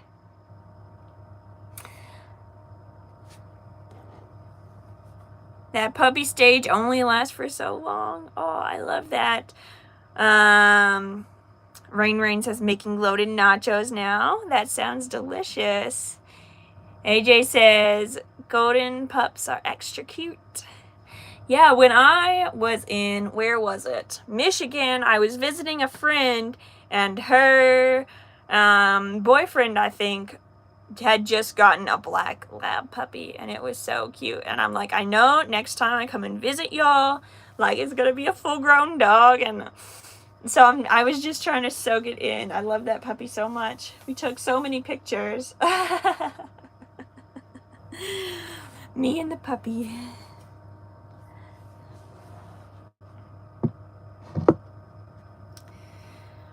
That puppy stage only lasts for so long. Oh, I love that. Rain says making loaded nachos now. That sounds delicious. AJ says golden pups are extra cute. Yeah, when I was in, where was it? Michigan, I was visiting a friend, and her boyfriend, I think, had just gotten a black lab puppy, and it was so cute. And I'm like, I know next time I come and visit y'all, like, it's gonna be a full-grown dog. And so I was just trying to soak it in. I love that puppy so much. We took so many pictures. Me and the puppy.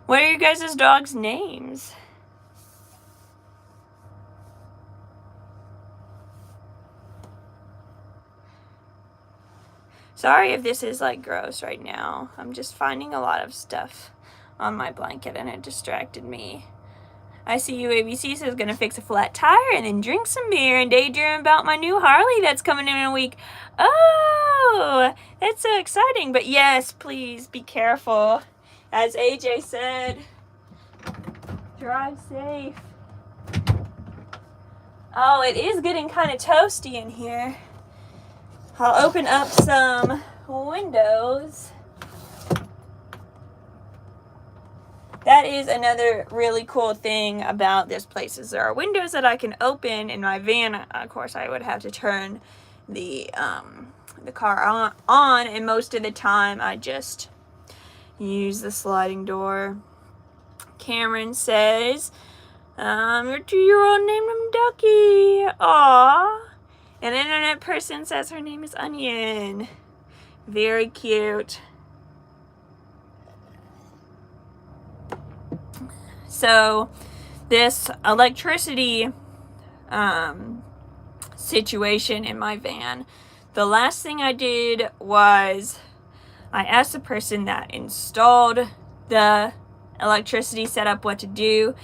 What are you guys' dogs' names? Sorry if this is like gross right now. I'm just finding a lot of stuff on my blanket and it distracted me. I see you, ABC says gonna fix a flat tire and then drink some beer and daydream about my new Harley that's coming in a week. Oh, that's so exciting. But yes, please be careful. As AJ said, drive safe. Oh, it is getting kind of toasty in here. I'll open up some windows. That is another really cool thing about this place is there are windows that I can open. In my van, of course, I would have to turn the car on, and most of the time I just use the sliding door. Cameron says, your 2-year-old named him Ducky. Aww. An internet person says her name is Onion. Very cute. So this electricity situation in my van, the last thing I did was I asked the person that installed the electricity setup what to do.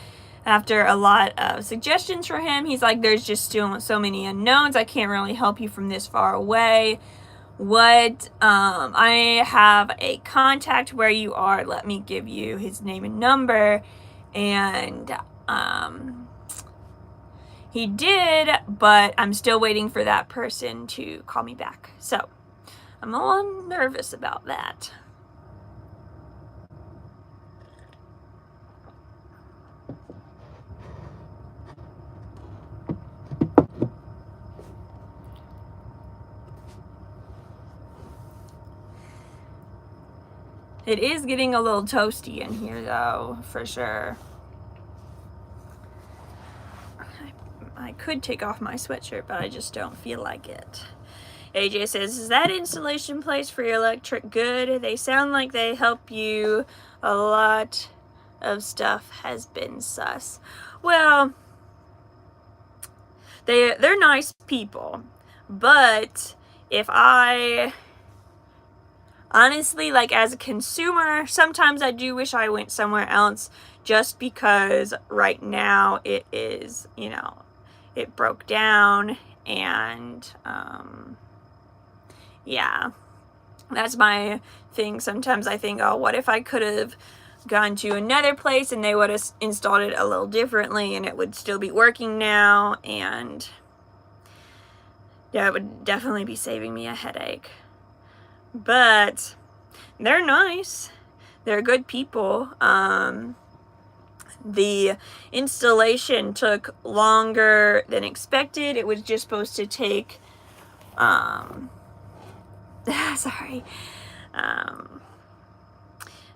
After a lot of suggestions from him, he's like, there's just still so many unknowns. I can't really help you from this far away. I have a contact where you are. Let me give you his name and number. And he did, but I'm still waiting for that person to call me back. So I'm a little nervous about that. It is getting a little toasty in here, though, for sure. I could take off my sweatshirt, but I just don't feel like it. AJ says, is that installation place for your electric good? They sound like they help you. A lot of stuff has been sus. Well, they're nice people, but if I... honestly, like as a consumer, sometimes I do wish I went somewhere else just because right now it is, it broke down and, yeah, that's my thing. Sometimes I think, oh, what if I could have gone to another place and they would have installed it a little differently and it would still be working now, and yeah, it would definitely be saving me a headache. But they're nice. They're good people. The installation took longer than expected. It was just supposed to take, sorry.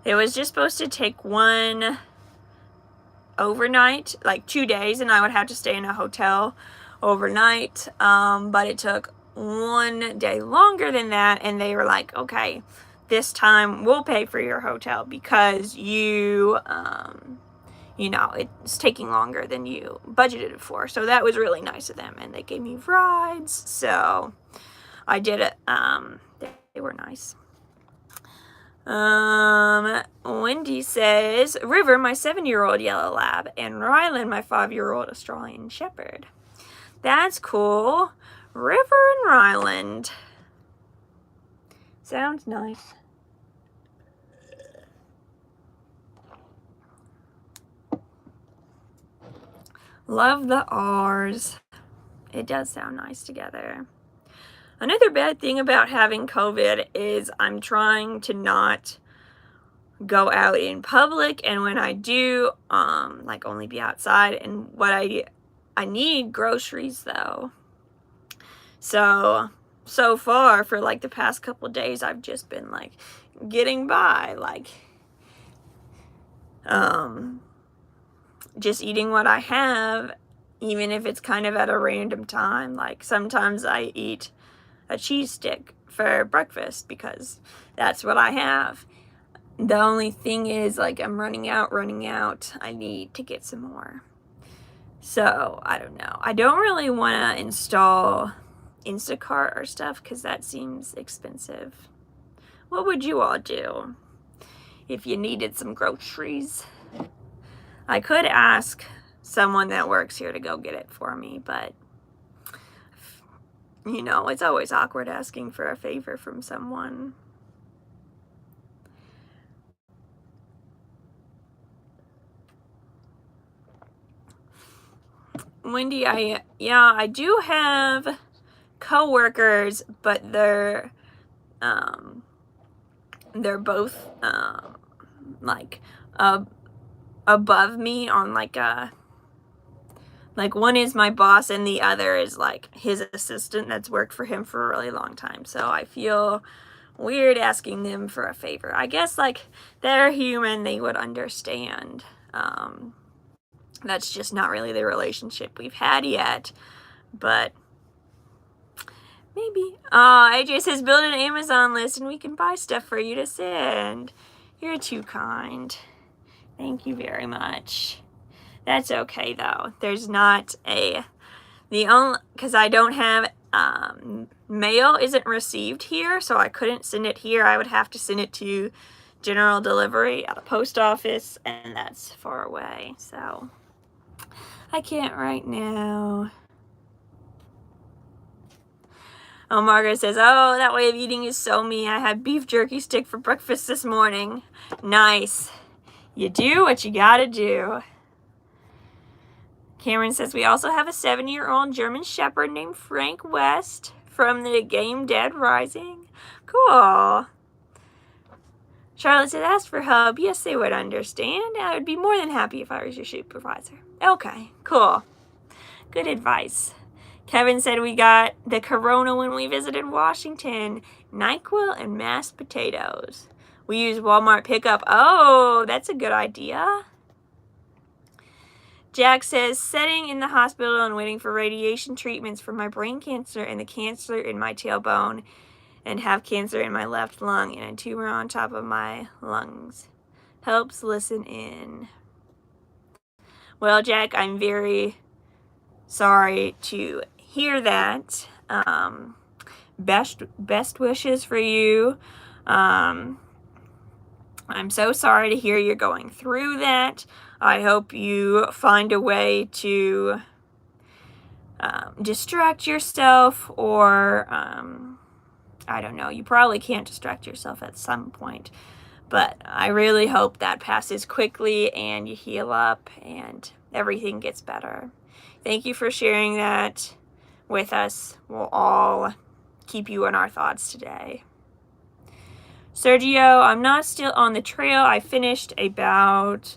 It was just supposed to take one overnight, like 2 days, and I would have to stay in a hotel overnight. But it took 1 day longer than that, and they were like, okay, this time we'll pay for your hotel because it's taking longer than you budgeted for. So that was really nice of them, and they gave me rides, so I did it. They were nice. Wendy says, River, my 7-year-old yellow lab, and Rylan, my 5-year-old Australian shepherd. That's cool. River and Ryland. Sounds nice. Love the R's. It does sound nice together. Another bad thing about having COVID is I'm trying to not go out in public, and when I do, only be outside. And what I need groceries though. So far for the past couple of days, I've just been getting by, just eating what I have, even if it's kind of at a random time. Sometimes I eat a cheese stick for breakfast because that's what I have. The only thing is, I'm running out. I need to get some more. So, I don't know. I don't really want to install Instacart or stuff because that seems expensive. What would you all do if you needed some groceries? I could ask someone that works here to go get it for me, but you know, it's always awkward asking for a favor from someone. Wendy, I do have co-workers, but they're both like above me on like one is my boss and the other is like his assistant that's worked for him for a really long time. So I feel weird asking them for a favor. I guess like they're human, they would understand. That's just not really the relationship we've had yet, but maybe. AJ says build an Amazon list and we can buy stuff for you to send. You're too kind. Thank you very much. That's okay though. There's not because I don't have, mail isn't received here, so I couldn't send it here. I would have to send it to general delivery at a post office, and that's far away, so I can't right now. Oh, Margaret says, oh, that way of eating is so me. I had beef jerky stick for breakfast this morning. Nice. You do what you gotta do. Cameron says, we also have a 7-year-old German Shepherd named Frank West from the game Dead Rising. Cool. Charlotte said, ask for help. Yes, they would understand. I would be more than happy if I was your supervisor. Okay, cool. Good advice. Kevin said we got the Corona when we visited Washington. NyQuil and mashed potatoes. We use Walmart pickup. Oh, that's a good idea. Jack says, sitting in the hospital and waiting for radiation treatments for my brain cancer and the cancer in my tailbone, and have cancer in my left lung and a tumor on top of my lungs. Helps listen in. Well, Jack, I'm very sorry to hear that. Best wishes for you. I'm so sorry to hear you're going through that. I hope you find a way to distract yourself, or I don't know, you probably can't distract yourself at some point, but I really hope that passes quickly and you heal up and everything gets better. Thank you for sharing that with us. We'll all keep you in our thoughts today. Sergio, I'm not still on the trail. I finished about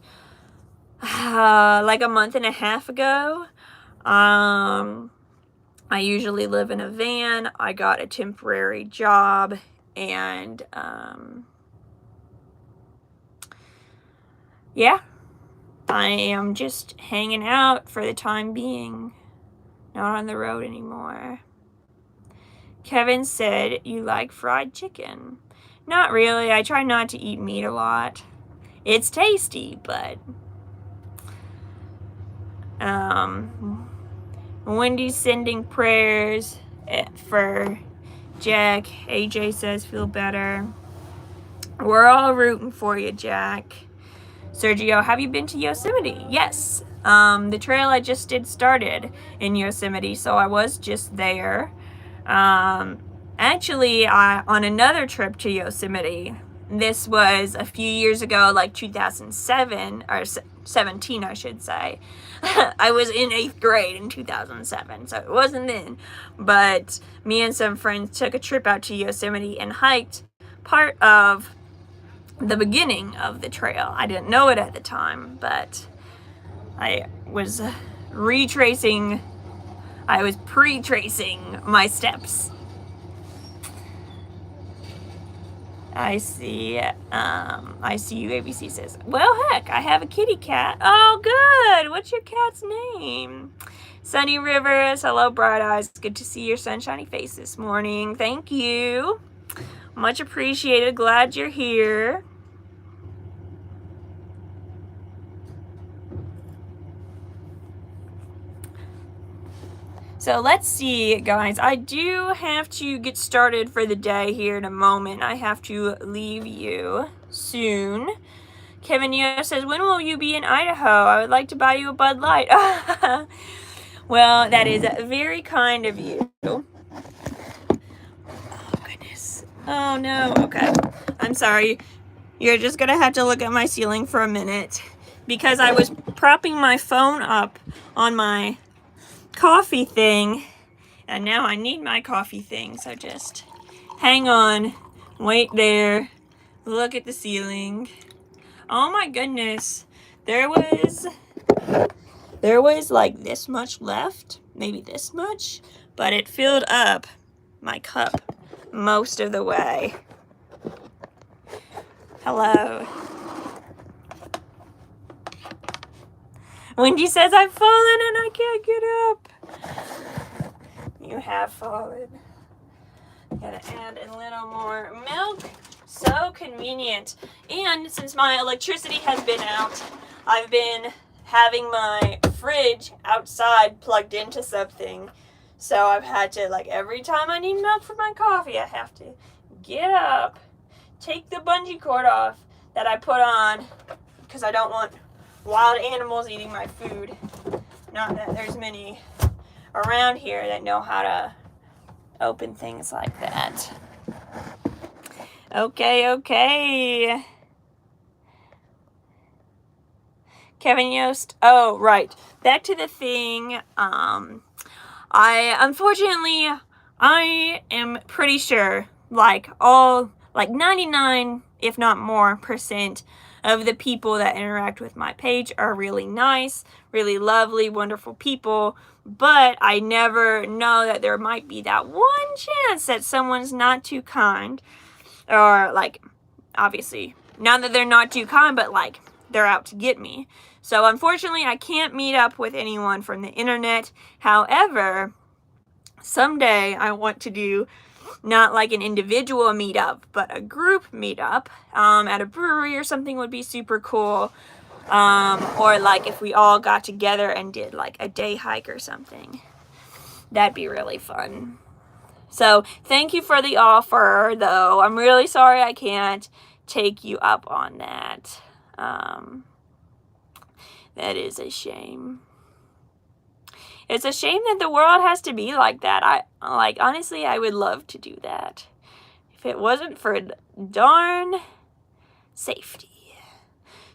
like a month and a half ago. I usually live in a van. I got a temporary job, and yeah, I am just hanging out for the time being. Not on the road anymore. Kevin said, you like fried chicken? Not really. I try not to eat meat a lot. It's tasty, but Wendy's sending prayers for Jack. AJ says feel better. We're all rooting for you, Jack. Sergio, have you been to Yosemite? Yes. The trail I just did started in Yosemite, so I was just there. Actually, on another trip to Yosemite, this was a few years ago, like 2007, or 17, I should say. I was in 8th grade in 2007, so it wasn't then. But me and some friends took a trip out to Yosemite and hiked part of the beginning of the trail. I didn't know it at the time, but I was pre-tracing my steps. I see you, ABC says. Well, heck, I have a kitty cat. Oh, good. What's your cat's name? Sunny Rivers. Hello, Bright Eyes. Good to see your sunshiny face this morning. Thank you. Much appreciated. Glad you're here. So let's see, guys. I do have to get started for the day here in a moment. I have to leave you soon. Kevin Yo says, when will you be in Idaho? I would like to buy you a Bud Light. Well, that is very kind of you. Oh, goodness. Oh, no. Okay. I'm sorry. You're just going to have to look at my ceiling for a minute because I was propping my phone up on my coffee thing, and now I need my coffee thing, so just hang on, wait there, look at the ceiling. Oh my goodness, there was like this much left, maybe this much, but it filled up my cup most of the way. Hello. Wendy says, I've fallen and I can't get up. You have fallen. Gotta add a little more milk. So convenient. And since my electricity has been out, I've been having my fridge outside plugged into something. So I've had to, like, every time I need milk for my coffee, I have to get up, take the bungee cord off that I put on because I don't want wild animals eating my food. Not that there's many around here that know how to open things like that. Okay. Kevin Yost. Oh, right. Back to the thing. Unfortunately, I am pretty sure, like 99, if not more, % of the people that interact with my page are really nice, really lovely, wonderful people, but I never know that there might be that one chance that someone's not too kind, or, like, obviously, not that they're not too kind, but, like, they're out to get me. So, unfortunately, I can't meet up with anyone from the internet. However, someday I want to do not like an individual meetup, but a group meetup at a brewery or something would be super cool. Or like if we all got together and did like a day hike or something. That'd be really fun. So thank you for the offer, though. I'm really sorry I can't take you up on that. That is a shame. It's a shame that the world has to be like that. Honestly, I would love to do that if it wasn't for darn safety.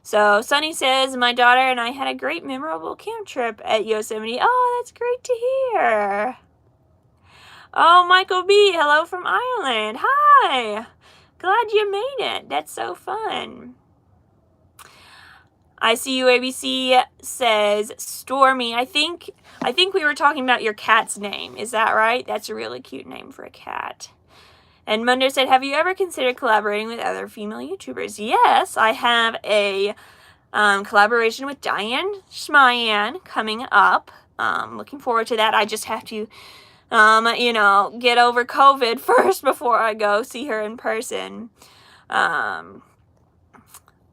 So, Sunny says, my daughter and I had a great memorable camp trip at Yosemite. Oh, that's great to hear. Oh, Michael B., hello from Ireland. Hi. Glad you made it. That's so fun. ICUABC says, Stormy, I think we were talking about your cat's name. Is that right? That's a really cute name for a cat. And Mundo said, have you ever considered collaborating with other female YouTubers? Yes, I have a collaboration with Diane Schmayan coming up. Looking forward to that. I just have to, get over COVID first before I go see her in person.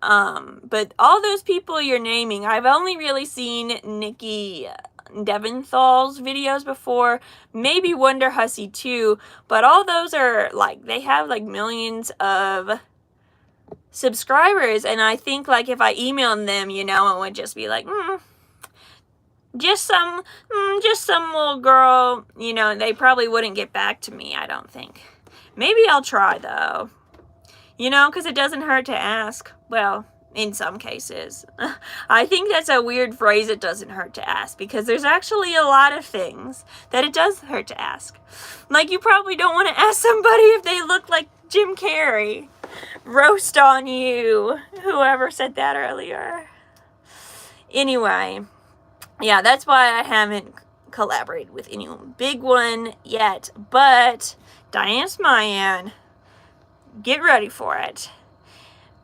But all those people you're naming, I've only really seen Nikki Deventhal's videos before, maybe Wonder Hussy too, but all those are like, they have like millions of subscribers, and I think like if I emailed them, it would just be like, just some little girl, they probably wouldn't get back to me, I don't think. Maybe I'll try though. Because it doesn't hurt to ask. Well, in some cases. I think that's a weird phrase, it doesn't hurt to ask, because there's actually a lot of things that it does hurt to ask. Like, you probably don't want to ask somebody if they look like Jim Carrey. Roast on you. Whoever said that earlier. Anyway, yeah, that's why I haven't collaborated with any big one yet. But Diane Schmayan, get ready for it.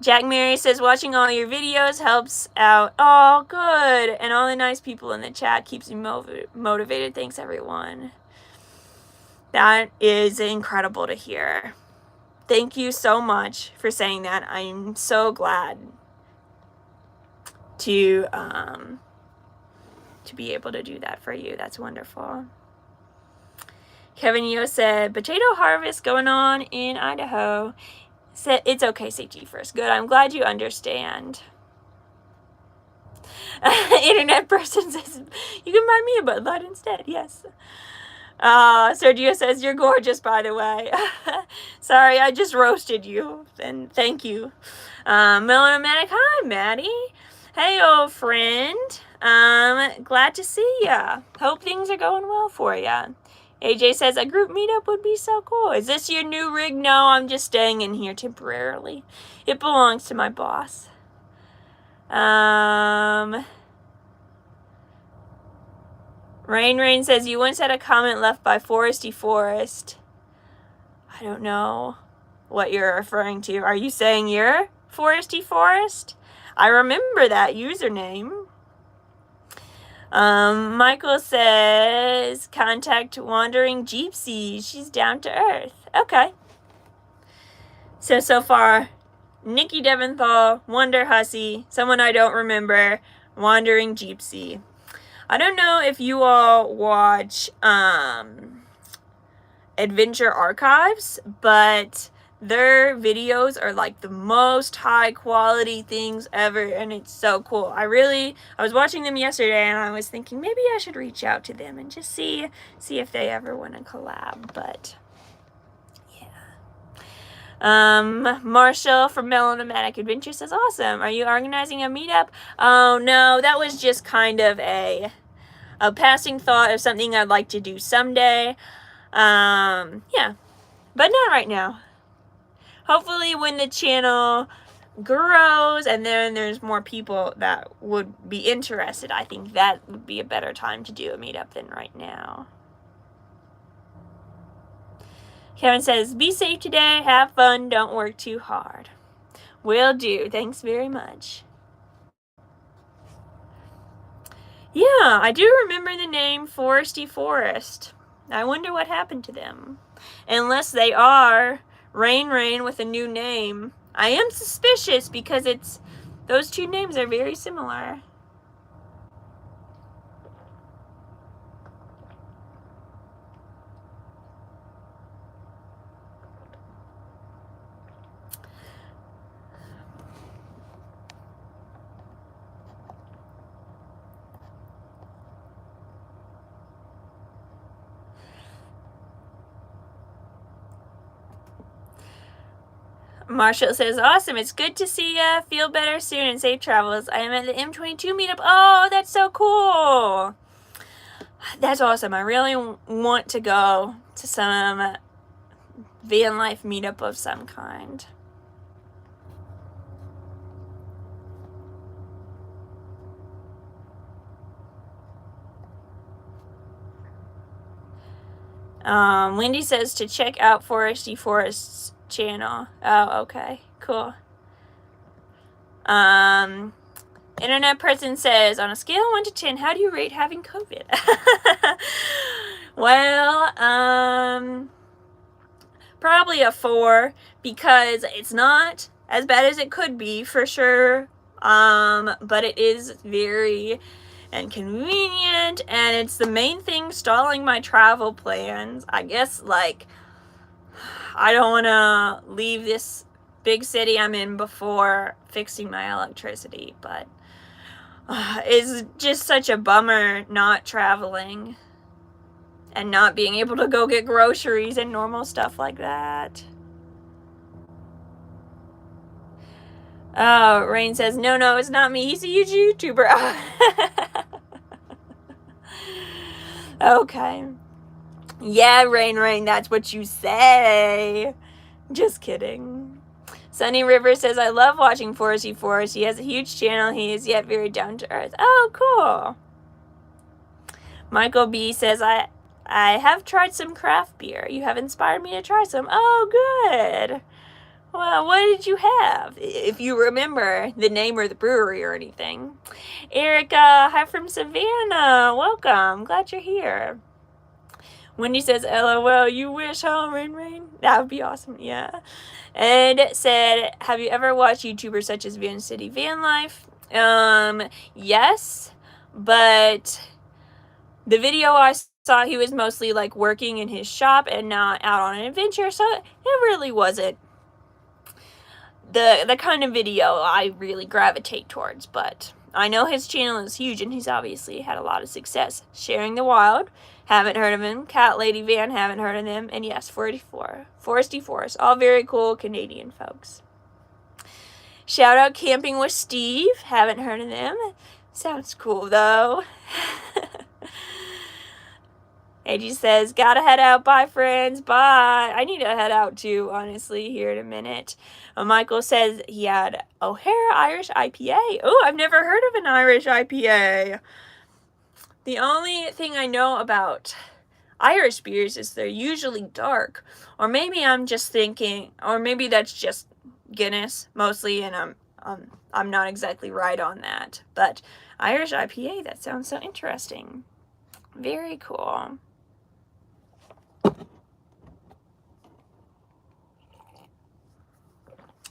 Jack Mary says, watching all your videos helps out. Oh, good. And all the nice people in the chat keeps me motivated. Thanks, everyone. That is incredible to hear. Thank you so much for saying that. I'm so glad to be able to do that for you. That's wonderful. Kevin Yo said, potato harvest going on in Idaho. Said, it's okay, safety first. Good, I'm glad you understand. Internet person says, you can buy me a Bud Light instead. Yes. Sergio says, you're gorgeous, by the way. Sorry, I just roasted you. And thank you. Melanomatic, hi, Maddie. Hey, old friend. Glad to see ya. Hope things are going well for ya. AJ says, a group meetup would be so cool. Is this your new rig? No, I'm just staying in here temporarily. It belongs to my boss. Rain says, you once had a comment left by Foresty Forest. I don't know what you're referring to. Are you saying you're Foresty Forest? I remember that username. Michael says, contact Wandering Gypsy. She's down to earth. Okay. So far, Nikki Deventhal, Wonder Hussy, someone I don't remember, Wandering Gypsy. I don't know if you all watch Adventure Archives, but their videos are like the most high quality things ever, and it's so cool. I was watching them yesterday, and I was thinking maybe I should reach out to them and just see if they ever want to collab, but yeah. Marshall from Melanomatic Adventure says, awesome. Are you organizing a meetup? Oh no, that was just kind of a passing thought of something I'd like to do someday. Yeah, but not right now. Hopefully when the channel grows and then there's more people that would be interested, I think that would be a better time to do a meetup than right now. Kevin says, be safe today, have fun, don't work too hard. Will do. Thanks very much. Yeah, I do remember the name Foresty Forest. I wonder what happened to them. Unless they are Rain with a new name. I am suspicious because those two names are very similar. Marshall says, awesome. It's good to see ya. Feel better soon and safe travels. I am at the M22 meetup. Oh, that's so cool. That's awesome. I really want to go to some van life meetup of some kind. Wendy says to check out Foresty Forest's channel. Oh, okay. Cool. Internet person says, on a scale of 1 to 10, how do you rate having COVID? Well, probably a 4, because it's not as bad as it could be, for sure. But it is very inconvenient, and it's the main thing stalling my travel plans. I guess, like, I don't want to leave this big city I'm in before fixing my electricity, but it's just such a bummer not traveling and not being able to go get groceries and normal stuff like that. Oh, Rain says, no, it's not me. He's a huge YouTuber. Okay. Yeah, Rain, that's what you say. Just kidding. Sunny River says, I love watching Foresty Forest. He has a huge channel. He is yet very down to earth. Oh, cool. Michael B says, I have tried some craft beer. You have inspired me to try some. Oh, good. Well, what did you have? If you remember the name or the brewery or anything. Erica, hi from Savannah. Welcome. Glad you're here. Wendy says, LOL, you wish, huh, Rain? That would be awesome, yeah. Ed said, have you ever watched YouTubers such as Van City Van Life? Yes, but the video I saw he was mostly like working in his shop and not out on an adventure, so it really wasn't the kind of video I really gravitate towards. But I know his channel is huge, and he's obviously had a lot of success. Sharing the Wild, haven't heard of him. Cat Lady Van, haven't heard of them. And yes, Foresty Forest, all very cool Canadian folks. Shout out Camping with Steve, haven't heard of them. Sounds cool though. AG says, gotta head out. Bye, friends. Bye. I need to head out too, honestly, here in a minute. Michael says he had O'Hara Irish IPA. Oh, I've never heard of an Irish IPA. The only thing I know about Irish beers is they're usually dark. Or maybe I'm just thinking, or maybe that's just Guinness mostly, and I'm not exactly right on that. But Irish IPA, that sounds so interesting. Very cool.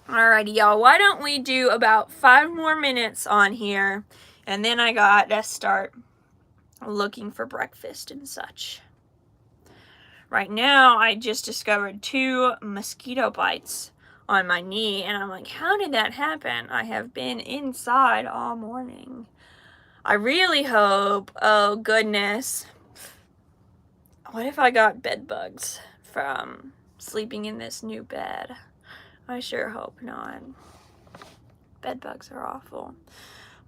Alrighty, y'all. Why don't we do about 5 more minutes on here, and then I gotta start looking for breakfast and such. Right now, I just discovered 2 mosquito bites on my knee, and I'm like, how did that happen? I have been inside all morning. I really hope, oh goodness, what if I got bed bugs from sleeping in this new bed? I sure hope not. Bed bugs are awful.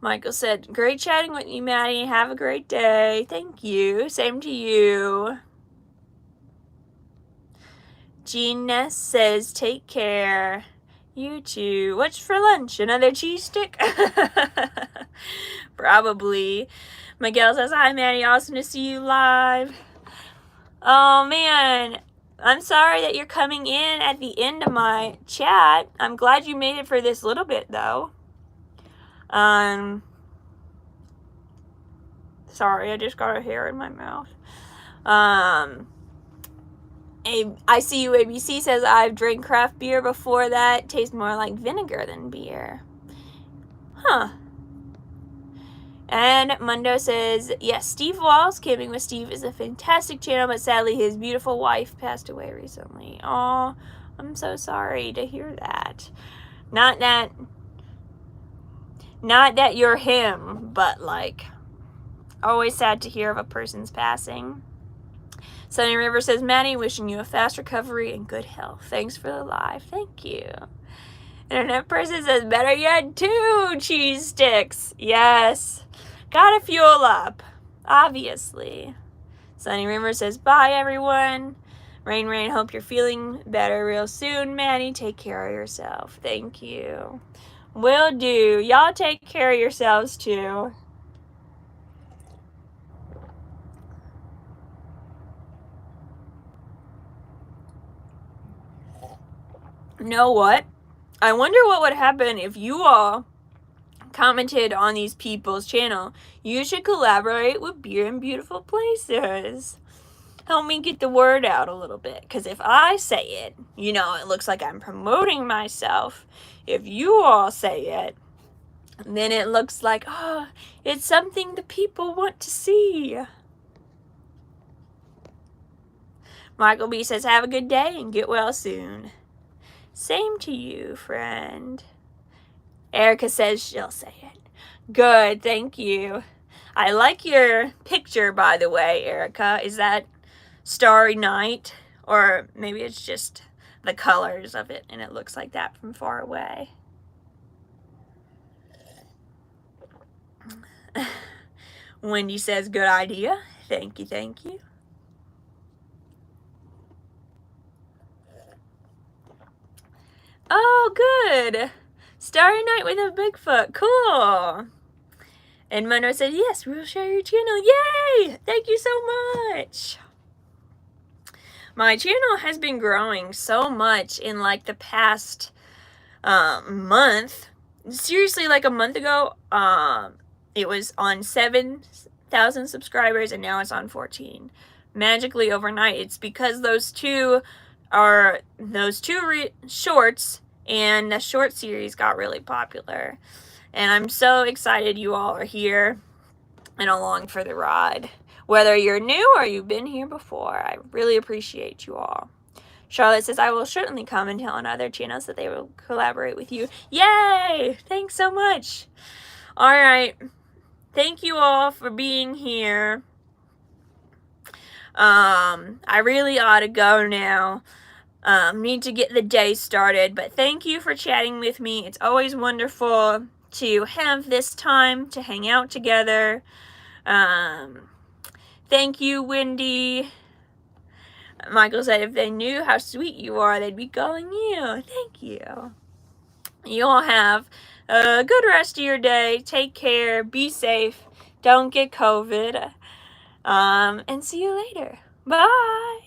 Michael said, great chatting with you, Maddie. Have a great day. Thank you. Same to you. Gina says, take care. You too. What's for lunch? Another cheese stick? Probably. Miguel says, hi, Maddie. Awesome to see you live. Oh, man. I'm sorry that you're coming in at the end of my chat. I'm glad you made it for this little bit, though. Sorry, I just got a hair in my mouth. I see you, ABC says, I've drank craft beer before that. Tastes more like vinegar than beer. Huh. And Mundo says, yes, Steve Walls, Camping with Steve, is a fantastic channel, but sadly his beautiful wife passed away recently. Oh, I'm so sorry to hear that. Not that you're him, but like, always sad to hear of a person's passing. Sunny River says, Maddie, wishing you a fast recovery and good health. Thanks for the live. Thank you. Internet person says, better yet, 2 cheese sticks. Yes. Gotta fuel up, obviously. Sunny River says, bye, everyone. Rain, hope you're feeling better real soon. Maddie, take care of yourself. Thank you. Will do. Y'all take care of yourselves, too. You know what? I wonder what would happen if you all commented on these people's channel. You should collaborate with Beer in Beautiful Places. Help me get the word out a little bit. Because if I say it, you know, it looks like I'm promoting myself. If you all say it, then it looks like, oh, it's something the people want to see. Michael B says, have a good day and get well soon. Same to you, friend. Erica says she'll say it. Good, thank you. I like your picture, by the way, Erica. Is that Starry Night? Or maybe it's just the colors of it and it looks like that from far away. Wendy says, good idea. Thank you, thank you. Oh, good. Starry Night with a Bigfoot. Cool. And Monroe said, yes, we'll share your channel. Yay! Thank you so much. My channel has been growing so much in like the past month. Seriously, like a month ago, it was on 7,000 subscribers and now it's on 14. Magically overnight. It's because those two shorts and the short series got really popular. And I'm so excited you all are here and along for the ride. whether you're new or you've been here before. I really appreciate you all. Charlotte says, I will certainly come and tell on other channels that they will collaborate with you. Yay! Thanks so much. All right. Thank you all for being here. I really ought to go now. Need to get the day started, but thank you for chatting with me. It's always wonderful to have this time to hang out together. Thank you, Wendy. Michael said if they knew how sweet you are, they'd be calling you. Thank you. You all have a good rest of your day. Take care. Be safe. Don't get COVID. And see you later. Bye.